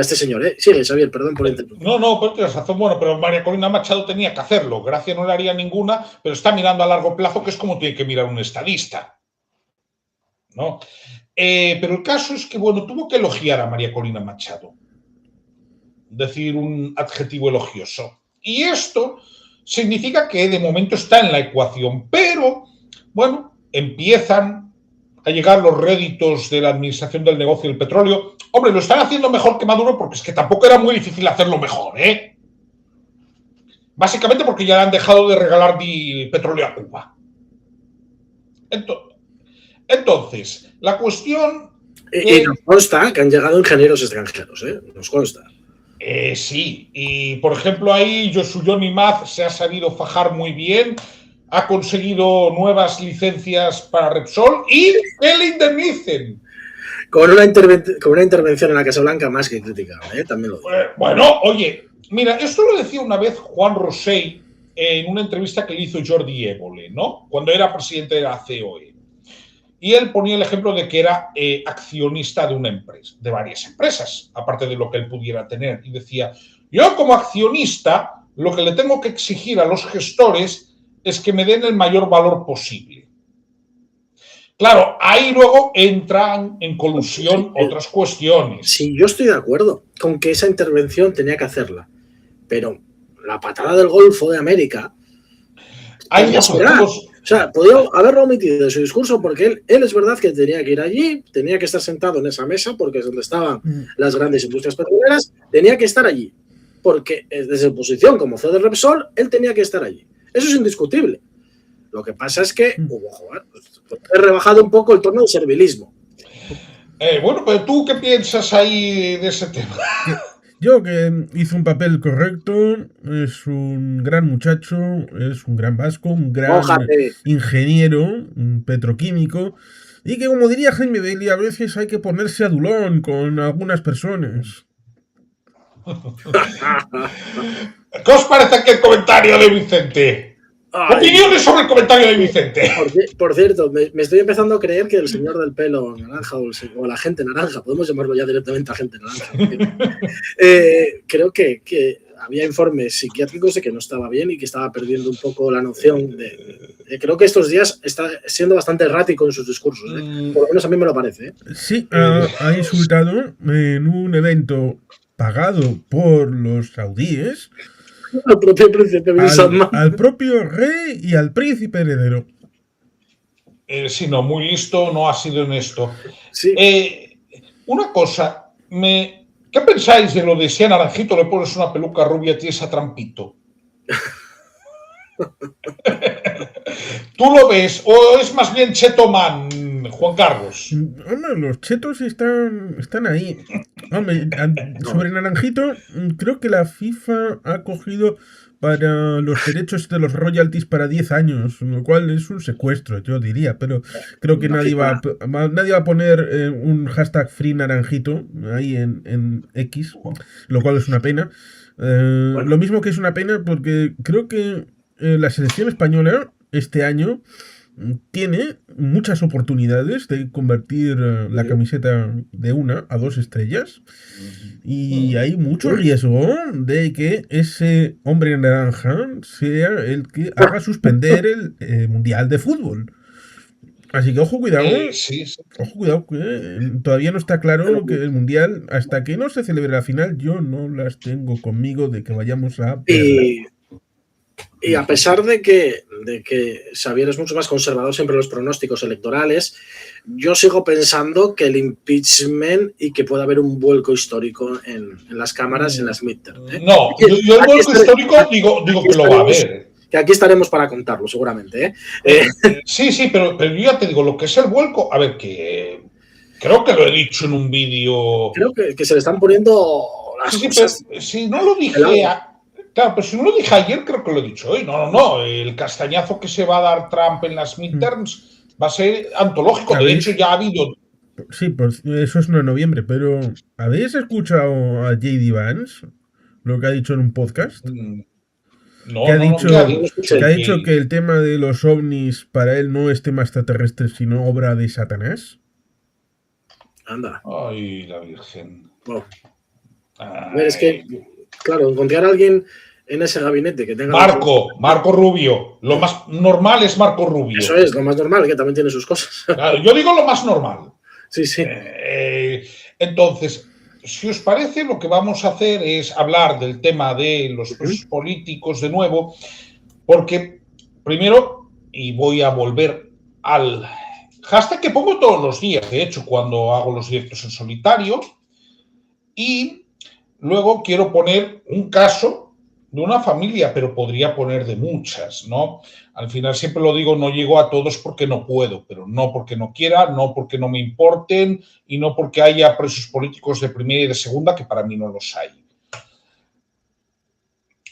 este señor, Sigue, Xavier, perdón por interrumpir. No, pero tienes razón. Bueno, pero María Corina Machado tenía que hacerlo. Gracia no le haría ninguna, pero está mirando a largo plazo, que es como tiene que mirar un estadista, ¿no? Pero el caso es que, bueno, tuvo que elogiar a María Corina Machado. Decir un adjetivo elogioso. Y esto significa que de momento está en la ecuación, pero, bueno, empiezan a llegar los réditos de la administración del negocio del petróleo. Hombre, lo están haciendo mejor que Maduro porque es que tampoco era muy difícil hacerlo mejor, ¿eh? Básicamente porque ya le han dejado de regalar petróleo a Cuba. Entonces, la cuestión... Y nos consta que han llegado ingenieros extranjeros, nos consta. Sí, y por ejemplo ahí Johnny Maz se ha sabido fajar muy bien, ha conseguido nuevas licencias para Repsol y que le indemnicen. Con una intervención en la Casa Blanca más que criticable, también lo digo. Bueno, oye, mira, esto lo decía una vez Juan Rosell en una entrevista que le hizo Jordi Évole, ¿no? Cuando era presidente de la COE. Y él ponía el ejemplo de que era accionista de una empresa, de varias empresas, aparte de lo que él pudiera tener. Y decía, yo como accionista, lo que le tengo que exigir a los gestores es que me den el mayor valor posible. Claro, ahí luego entran en colusión otras cuestiones. Sí, yo estoy de acuerdo con que esa intervención tenía que hacerla, pero la patada del Golfo de América... O sea, podía haberlo omitido de su discurso porque él es verdad que tenía que ir allí, tenía que estar sentado en esa mesa porque es donde estaban las grandes industrias petroleras, tenía que estar allí porque desde su posición como CEO de Repsol, él tenía que estar allí. Eso es indiscutible. Lo que pasa es que he rebajado un poco el tono del servilismo. Bueno, pero ¿tú qué piensas ahí de ese tema? Yo que hizo un papel correcto, es un gran muchacho, es un gran vasco, un gran ingeniero, un petroquímico, y que como diría Jaime Bailey, a veces hay que ponerse adulón con algunas personas. ¿Qué os parece aquel comentario de Vicente? Opiniones sobre el comentario de Vicente. Por cierto, me estoy empezando a creer que el señor del pelo naranja o la gente naranja, podemos llamarlo ya directamente a gente naranja, creo que había informes psiquiátricos de que no estaba bien y que estaba perdiendo un poco la noción creo que estos días está siendo bastante errático en sus discursos, por lo menos a mí me lo parece. Sí, ha insultado en un evento pagado por los saudíes Al propio príncipe Bin Salman. al propio rey y al príncipe heredero. Sí, no, muy listo, no ha sido en esto. Sí. Una cosa, ¿qué pensáis de lo de si a Naranjito le pones una peluca rubia tienes a Trampito? ¿Tú lo ves o es más bien Chetoman, Juan Carlos? Hombre, los chetos están ahí. Hombre, sobre Naranjito, creo que la FIFA ha cogido para los derechos de los royalties para 10 años, lo cual es un secuestro, yo diría, pero creo que nadie va a poner un hashtag Free Naranjito ahí en X, lo cual es una pena. Lo mismo que es una pena porque creo que la selección española este año tiene muchas oportunidades de convertir la camiseta de 1 a 2 estrellas y hay mucho riesgo de que ese hombre naranja sea el que haga suspender el Mundial de Fútbol. Así que ojo, cuidado. Sí. Ojo, cuidado, que todavía no está claro que el Mundial, hasta que no se celebre la final, yo no las tengo conmigo de que vayamos a verla. Y a pesar de que Xavier es mucho más conservador siempre en los pronósticos electorales, yo sigo pensando que el impeachment y que puede haber un vuelco histórico en las cámaras, en las midterm. No, yo el vuelco histórico digo que lo va a haber. Que aquí estaremos para contarlo, seguramente. Sí, pero yo ya te digo, lo que es el vuelco, a ver, que creo que lo he dicho en un vídeo. Creo que se le están poniendo las cosas. Pero, si no lo dije... Claro, pero si no lo dije ayer, creo que lo he dicho hoy. No. El castañazo que se va a dar Trump en las midterms va a ser antológico. De hecho, ya ha habido... Sí, pues eso es 9 de noviembre, pero ¿habéis escuchado a J.D. Vance? Lo que ha dicho en un podcast. Que ha dicho que el tema de los ovnis para él no es tema extraterrestre, sino obra de Satanás. Anda. Ay, la Virgen. Oh. A ver, es que... Claro, encontrar a alguien en ese gabinete que tenga... Marco Rubio. Lo más normal es Marco Rubio. Eso es, lo más normal, que también tiene sus cosas. Claro, yo digo lo más normal. Sí. Entonces, si os parece, lo que vamos a hacer es hablar del tema de los presos políticos de nuevo, porque primero, y voy a volver al hashtag que pongo todos los días, de hecho, cuando hago los directos en solitario, y... Luego quiero poner un caso de una familia, pero podría poner de muchas, ¿no? Al final siempre lo digo, no llego a todos porque no puedo, pero no porque no quiera, no porque no me importen y no porque haya presos políticos de primera y de segunda, que para mí no los hay.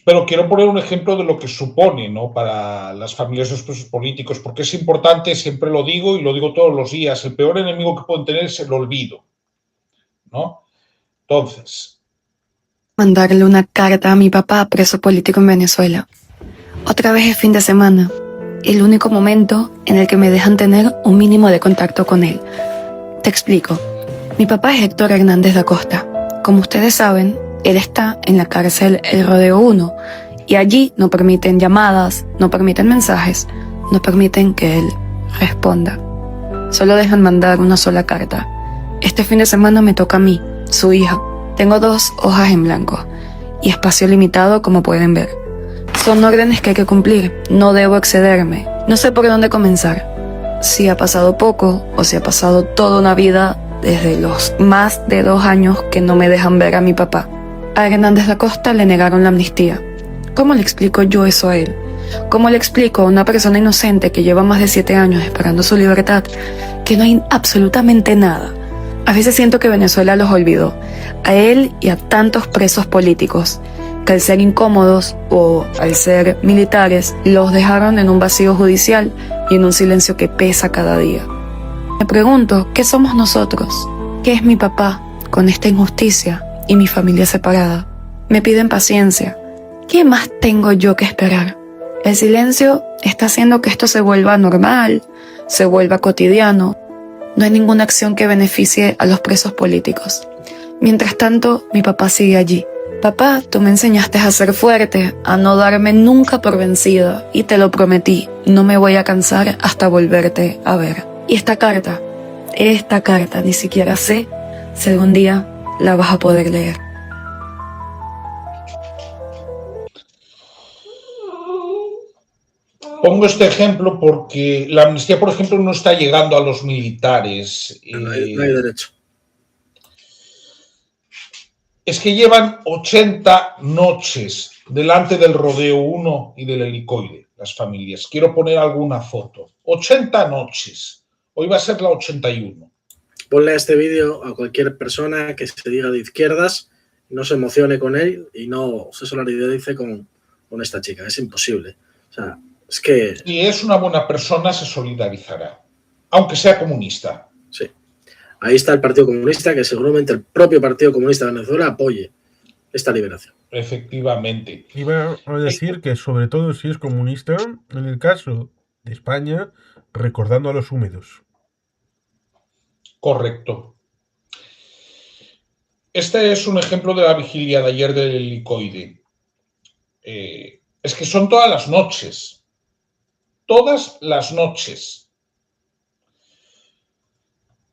Pero quiero poner un ejemplo de lo que supone, ¿no?, para las familias de los presos políticos, porque es importante, siempre lo digo y lo digo todos los días, el peor enemigo que pueden tener es el olvido, ¿no? Entonces... Mandarle una carta a mi papá, preso político en Venezuela. Otra vez es fin de semana, el único momento en el que me dejan tener un mínimo de contacto con él. Te explico. Mi papá es Héctor Hernández da Costa. Como ustedes saben, él está en la cárcel El Rodeo 1 y allí no permiten llamadas, no permiten mensajes, no permiten que él responda. Solo dejan mandar una sola carta. Este fin de semana me toca a mí, su hija. Tengo 2 hojas en blanco y espacio limitado, como pueden ver. Son órdenes que hay que cumplir, no debo excederme. No sé por dónde comenzar. Si ha pasado poco o si ha pasado toda una vida desde los más de 2 años que no me dejan ver a mi papá. A Hernández da Costa le negaron la amnistía. ¿Cómo le explico yo eso a él? ¿Cómo le explico a una persona inocente que lleva más de 7 años esperando su libertad que no hay absolutamente nada? A veces siento que Venezuela los olvidó, a él y a tantos presos políticos, que al ser incómodos o al ser militares, los dejaron en un vacío judicial y en un silencio que pesa cada día. Me pregunto, ¿qué somos nosotros? ¿Qué es mi papá con esta injusticia y mi familia separada? Me piden paciencia. ¿Qué más tengo yo que esperar? El silencio está haciendo que esto se vuelva normal, se vuelva cotidiano. No hay ninguna acción que beneficie a los presos políticos. Mientras tanto, mi papá sigue allí. Papá, tú me enseñaste a ser fuerte, a no darme nunca por vencida, y te lo prometí, no me voy a cansar hasta volverte a ver. Y esta carta, ni siquiera sé si algún día la vas a poder leer. Pongo este ejemplo porque la amnistía, por ejemplo, no está llegando a los militares. No hay derecho. Es que llevan 80 noches delante del Rodeo 1 y del Helicoide, las familias. Quiero poner alguna foto. 80 noches. Hoy va a ser la 81. Ponle este vídeo a cualquier persona que se diga de izquierdas, no se emocione con él y no se solidarice con esta chica. Es imposible. O sea, es que... Si es una buena persona, se solidarizará, aunque sea comunista. Sí. Ahí está el Partido Comunista, que seguramente el propio Partido Comunista de Venezuela apoye esta liberación. Efectivamente. Iba a decir que, sobre todo si es comunista, en el caso de España, recordando a los húmedos. Correcto. Este es un ejemplo de la vigilia de ayer del Helicoide. Es que son todas las noches. Todas las noches.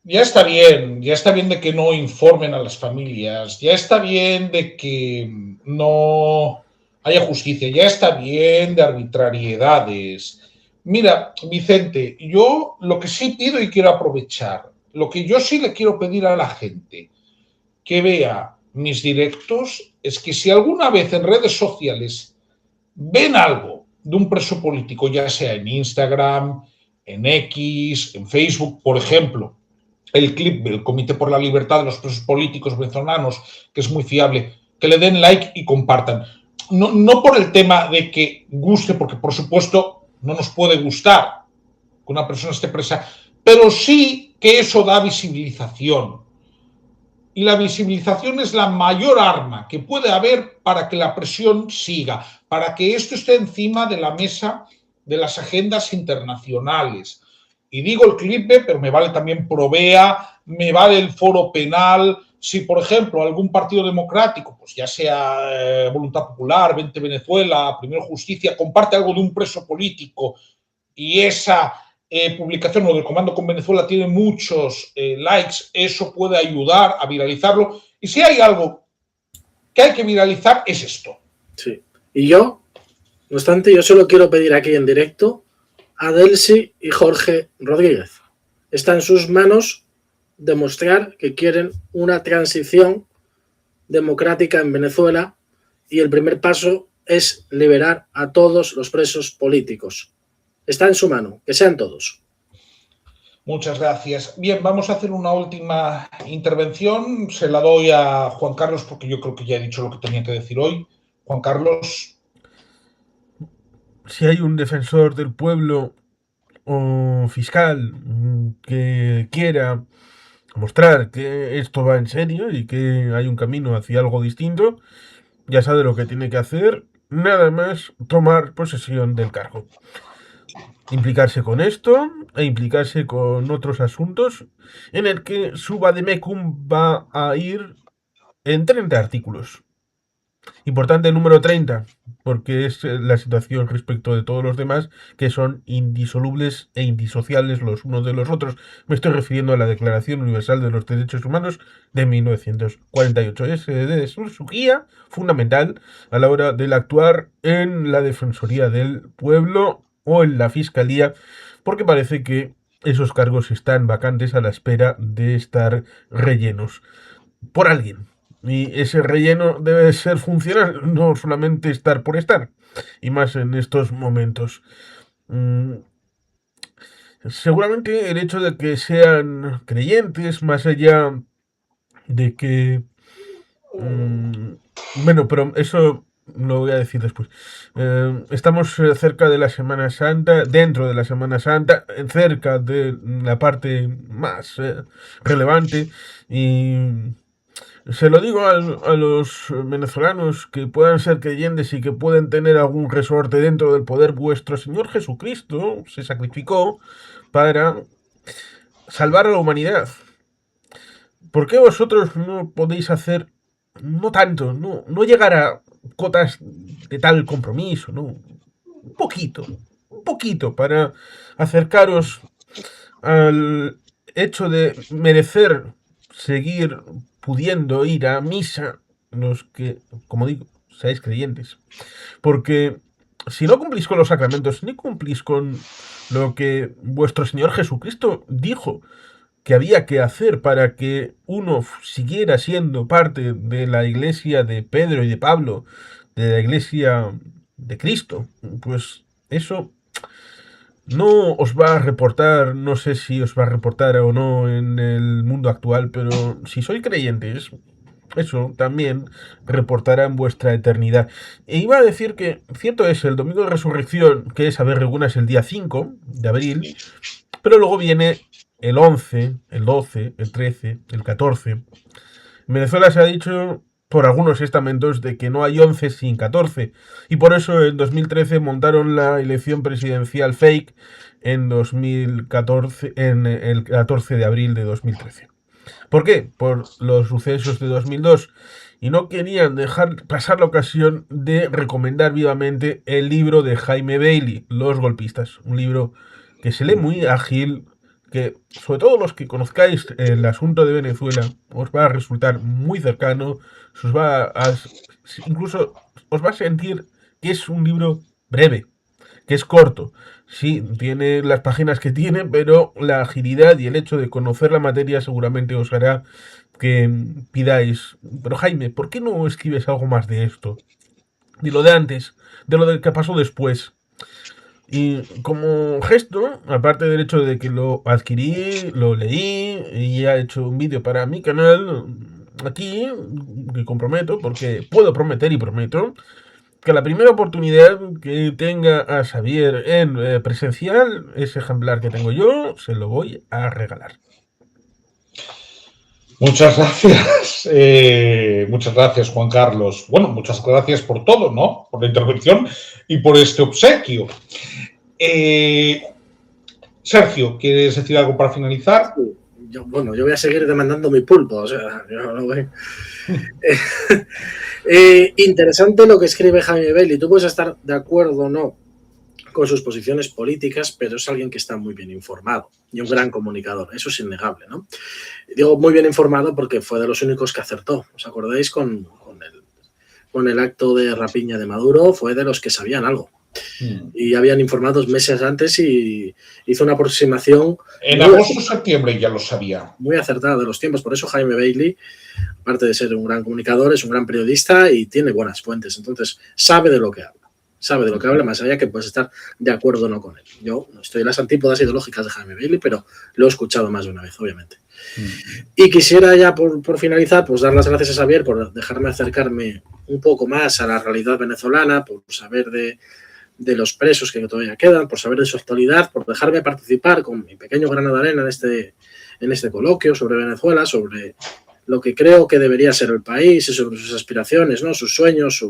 Ya está bien de que no informen a las familias, ya está bien de que no haya justicia, ya está bien de arbitrariedades. Mira, Vicente, yo lo que sí pido y quiero aprovechar, lo que yo sí le quiero pedir a la gente que vea mis directos es que si alguna vez en redes sociales ven algo de un preso político, ya sea en Instagram, en X, en Facebook, por ejemplo, el clip del Comité por la Libertad de los Presos Políticos Venezolanos, que es muy fiable, que le den like y compartan. No por el tema de que guste, porque por supuesto no nos puede gustar que una persona esté presa, pero sí que eso da visibilización. Y la visibilización es la mayor arma que puede haber para que la presión siga, para que esto esté encima de la mesa de las agendas internacionales. Y digo el CLIPE, pero me vale también Provea, me vale el Foro Penal. Si, por ejemplo, algún partido democrático, pues ya sea Voluntad Popular, Vente Venezuela, Primero Justicia, comparte algo de un preso político y esa publicación o del Comando con Venezuela tiene muchos likes, eso puede ayudar a viralizarlo. Y si hay algo que hay que viralizar, es esto. Sí. Y yo, no obstante, yo solo quiero pedir aquí en directo a Delcy y Jorge Rodríguez. Está en sus manos demostrar que quieren una transición democrática en Venezuela y el primer paso es liberar a todos los presos políticos. Está en su mano, que sean todos. Muchas gracias. Bien, vamos a hacer una última intervención. Se la doy a Juan Carlos porque yo creo que ya he dicho lo que tenía que decir hoy. Juan Carlos. Si hay un defensor del pueblo o fiscal que quiera mostrar que esto va en serio y que hay un camino hacia algo distinto, ya sabe lo que tiene que hacer, nada más tomar posesión del cargo. Implicarse con esto e implicarse con otros asuntos en el que su vademecum va a ir en 30 artículos. Importante el número 30, porque es la situación respecto de todos los demás que son indisolubles e indisociables los unos de los otros. Me estoy refiriendo a la Declaración Universal de los Derechos Humanos de 1948. Es su guía fundamental a la hora del actuar en la Defensoría del Pueblo o en la Fiscalía, porque parece que esos cargos están vacantes a la espera de estar rellenos por alguien. Y ese relleno debe ser funcional, no solamente estar por estar. Y más en estos momentos. Seguramente el hecho de que sean creyentes, más allá de que... bueno, pero eso lo voy a decir después. Estamos cerca de la Semana Santa, dentro de la Semana Santa, cerca de la parte más relevante y... Se lo digo a los venezolanos que puedan ser creyentes y que pueden tener algún resorte dentro del poder. Vuestro Señor Jesucristo se sacrificó para salvar a la humanidad. ¿Por qué vosotros no podéis hacer, no tanto, no llegar a cotas de tal compromiso, ¿no? Un poquito para acercaros al hecho de merecer seguir pudiendo ir a misa los que, como digo, seáis creyentes? Porque si no cumplís con los sacramentos, ni cumplís con lo que vuestro Señor Jesucristo dijo que había que hacer para que uno siguiera siendo parte de la iglesia de Pedro y de Pablo, de la iglesia de Cristo, pues eso no os va a reportar, no sé si os va a reportar o no en el mundo actual, pero si sois creyentes, eso también reportará en vuestra eternidad. E iba a decir que, cierto es, el domingo de resurrección, que es, a ver, Reguna, es el día 5 de abril, pero luego viene el 11, el 12, el 13, el 14. En Venezuela se ha dicho por algunos estamentos de que no hay 11 sin 14, y por eso en 2013 montaron la elección presidencial fake en 2014, en el 14 de abril de 2013. ¿Por qué? Por los sucesos de 2002. Y no querían dejar pasar la ocasión de recomendar vivamente el libro de Jaime Bailey, Los golpistas. Un libro que se lee muy ágil, que sobre todo los que conozcáis el asunto de Venezuela os va a resultar muy cercano, incluso os va a sentir que es un libro breve, que es corto. Sí, tiene las páginas que tiene, pero la agilidad y el hecho de conocer la materia seguramente os hará que pidáis, pero Jaime, ¿por qué no escribes algo más de esto? De lo de antes, de lo que pasó después. Y como gesto, aparte del hecho de que lo adquirí, lo leí y ya he hecho un vídeo para mi canal, aquí, que comprometo, porque puedo prometer y prometo, que la primera oportunidad que tenga a Xavier en presencial, ese ejemplar que tengo yo, se lo voy a regalar. Muchas gracias, Juan Carlos. Bueno, muchas gracias por todo, ¿no? Por la intervención y por este obsequio. Sergio, ¿quieres decir algo para finalizar? Yo voy a seguir demandando mi pulpo, o sea, yo no voy. Interesante lo que escribe Jaime Bailey. Tú puedes estar de acuerdo o no con sus posiciones políticas, pero es alguien que está muy bien informado y un gran comunicador. Eso es innegable, ¿no? Digo muy bien informado porque fue de los únicos que acertó. ¿Os acordáis con el acto de rapiña de Maduro? Fue de los que sabían algo. Y habían informado meses antes y hizo una aproximación. En agosto o septiembre ya lo sabía. Muy acertada de los tiempos. Por eso Jaime Bailey, aparte de ser un gran comunicador, es un gran periodista y tiene buenas fuentes. Entonces, sabe de lo que habla. Sabe de lo que habla, más allá que puedes estar de acuerdo o no con él. Yo no estoy en las antípodas ideológicas de Jaime Bailey, pero lo he escuchado más de una vez, obviamente. Y quisiera ya, por finalizar, pues dar las gracias a Xavier por dejarme acercarme un poco más a la realidad venezolana, por saber de los presos que todavía quedan, por saber de su actualidad, por dejarme participar con mi pequeño grano de arena en este coloquio sobre Venezuela, sobre lo que creo que debería ser el país y sobre sus aspiraciones, ¿no? Sus sueños,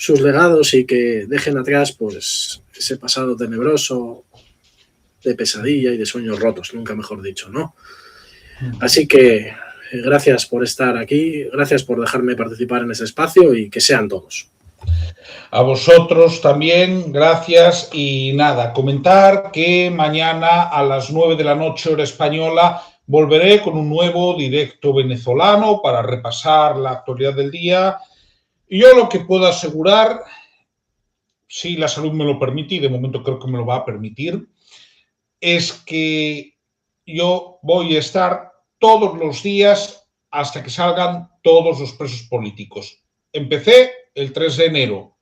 sus legados, y que dejen atrás pues ese pasado tenebroso de pesadilla y de sueños rotos, nunca mejor dicho, ¿no? Así que gracias por estar aquí, gracias por dejarme participar en ese espacio y que sean todos. A vosotros también, gracias. Y nada, comentar que mañana a las 9 de la noche, hora española, volveré con un nuevo directo venezolano para repasar la actualidad del día. Y yo lo que puedo asegurar, si la salud me lo permite, y de momento creo que me lo va a permitir, es que yo voy a estar todos los días hasta que salgan todos los presos políticos. Empecé el 3 de enero.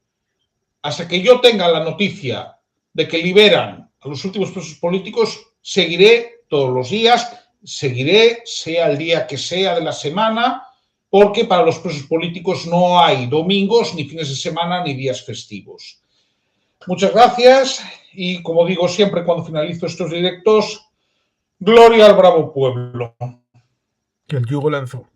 Hasta que yo tenga la noticia de que liberan a los últimos presos políticos, seguiré todos los días, seguiré, sea el día que sea de la semana, porque para los presos políticos no hay domingos, ni fines de semana, ni días festivos. Muchas gracias y, como digo siempre cuando finalizo estos directos, gloria al bravo pueblo. Que el yugo lanzó.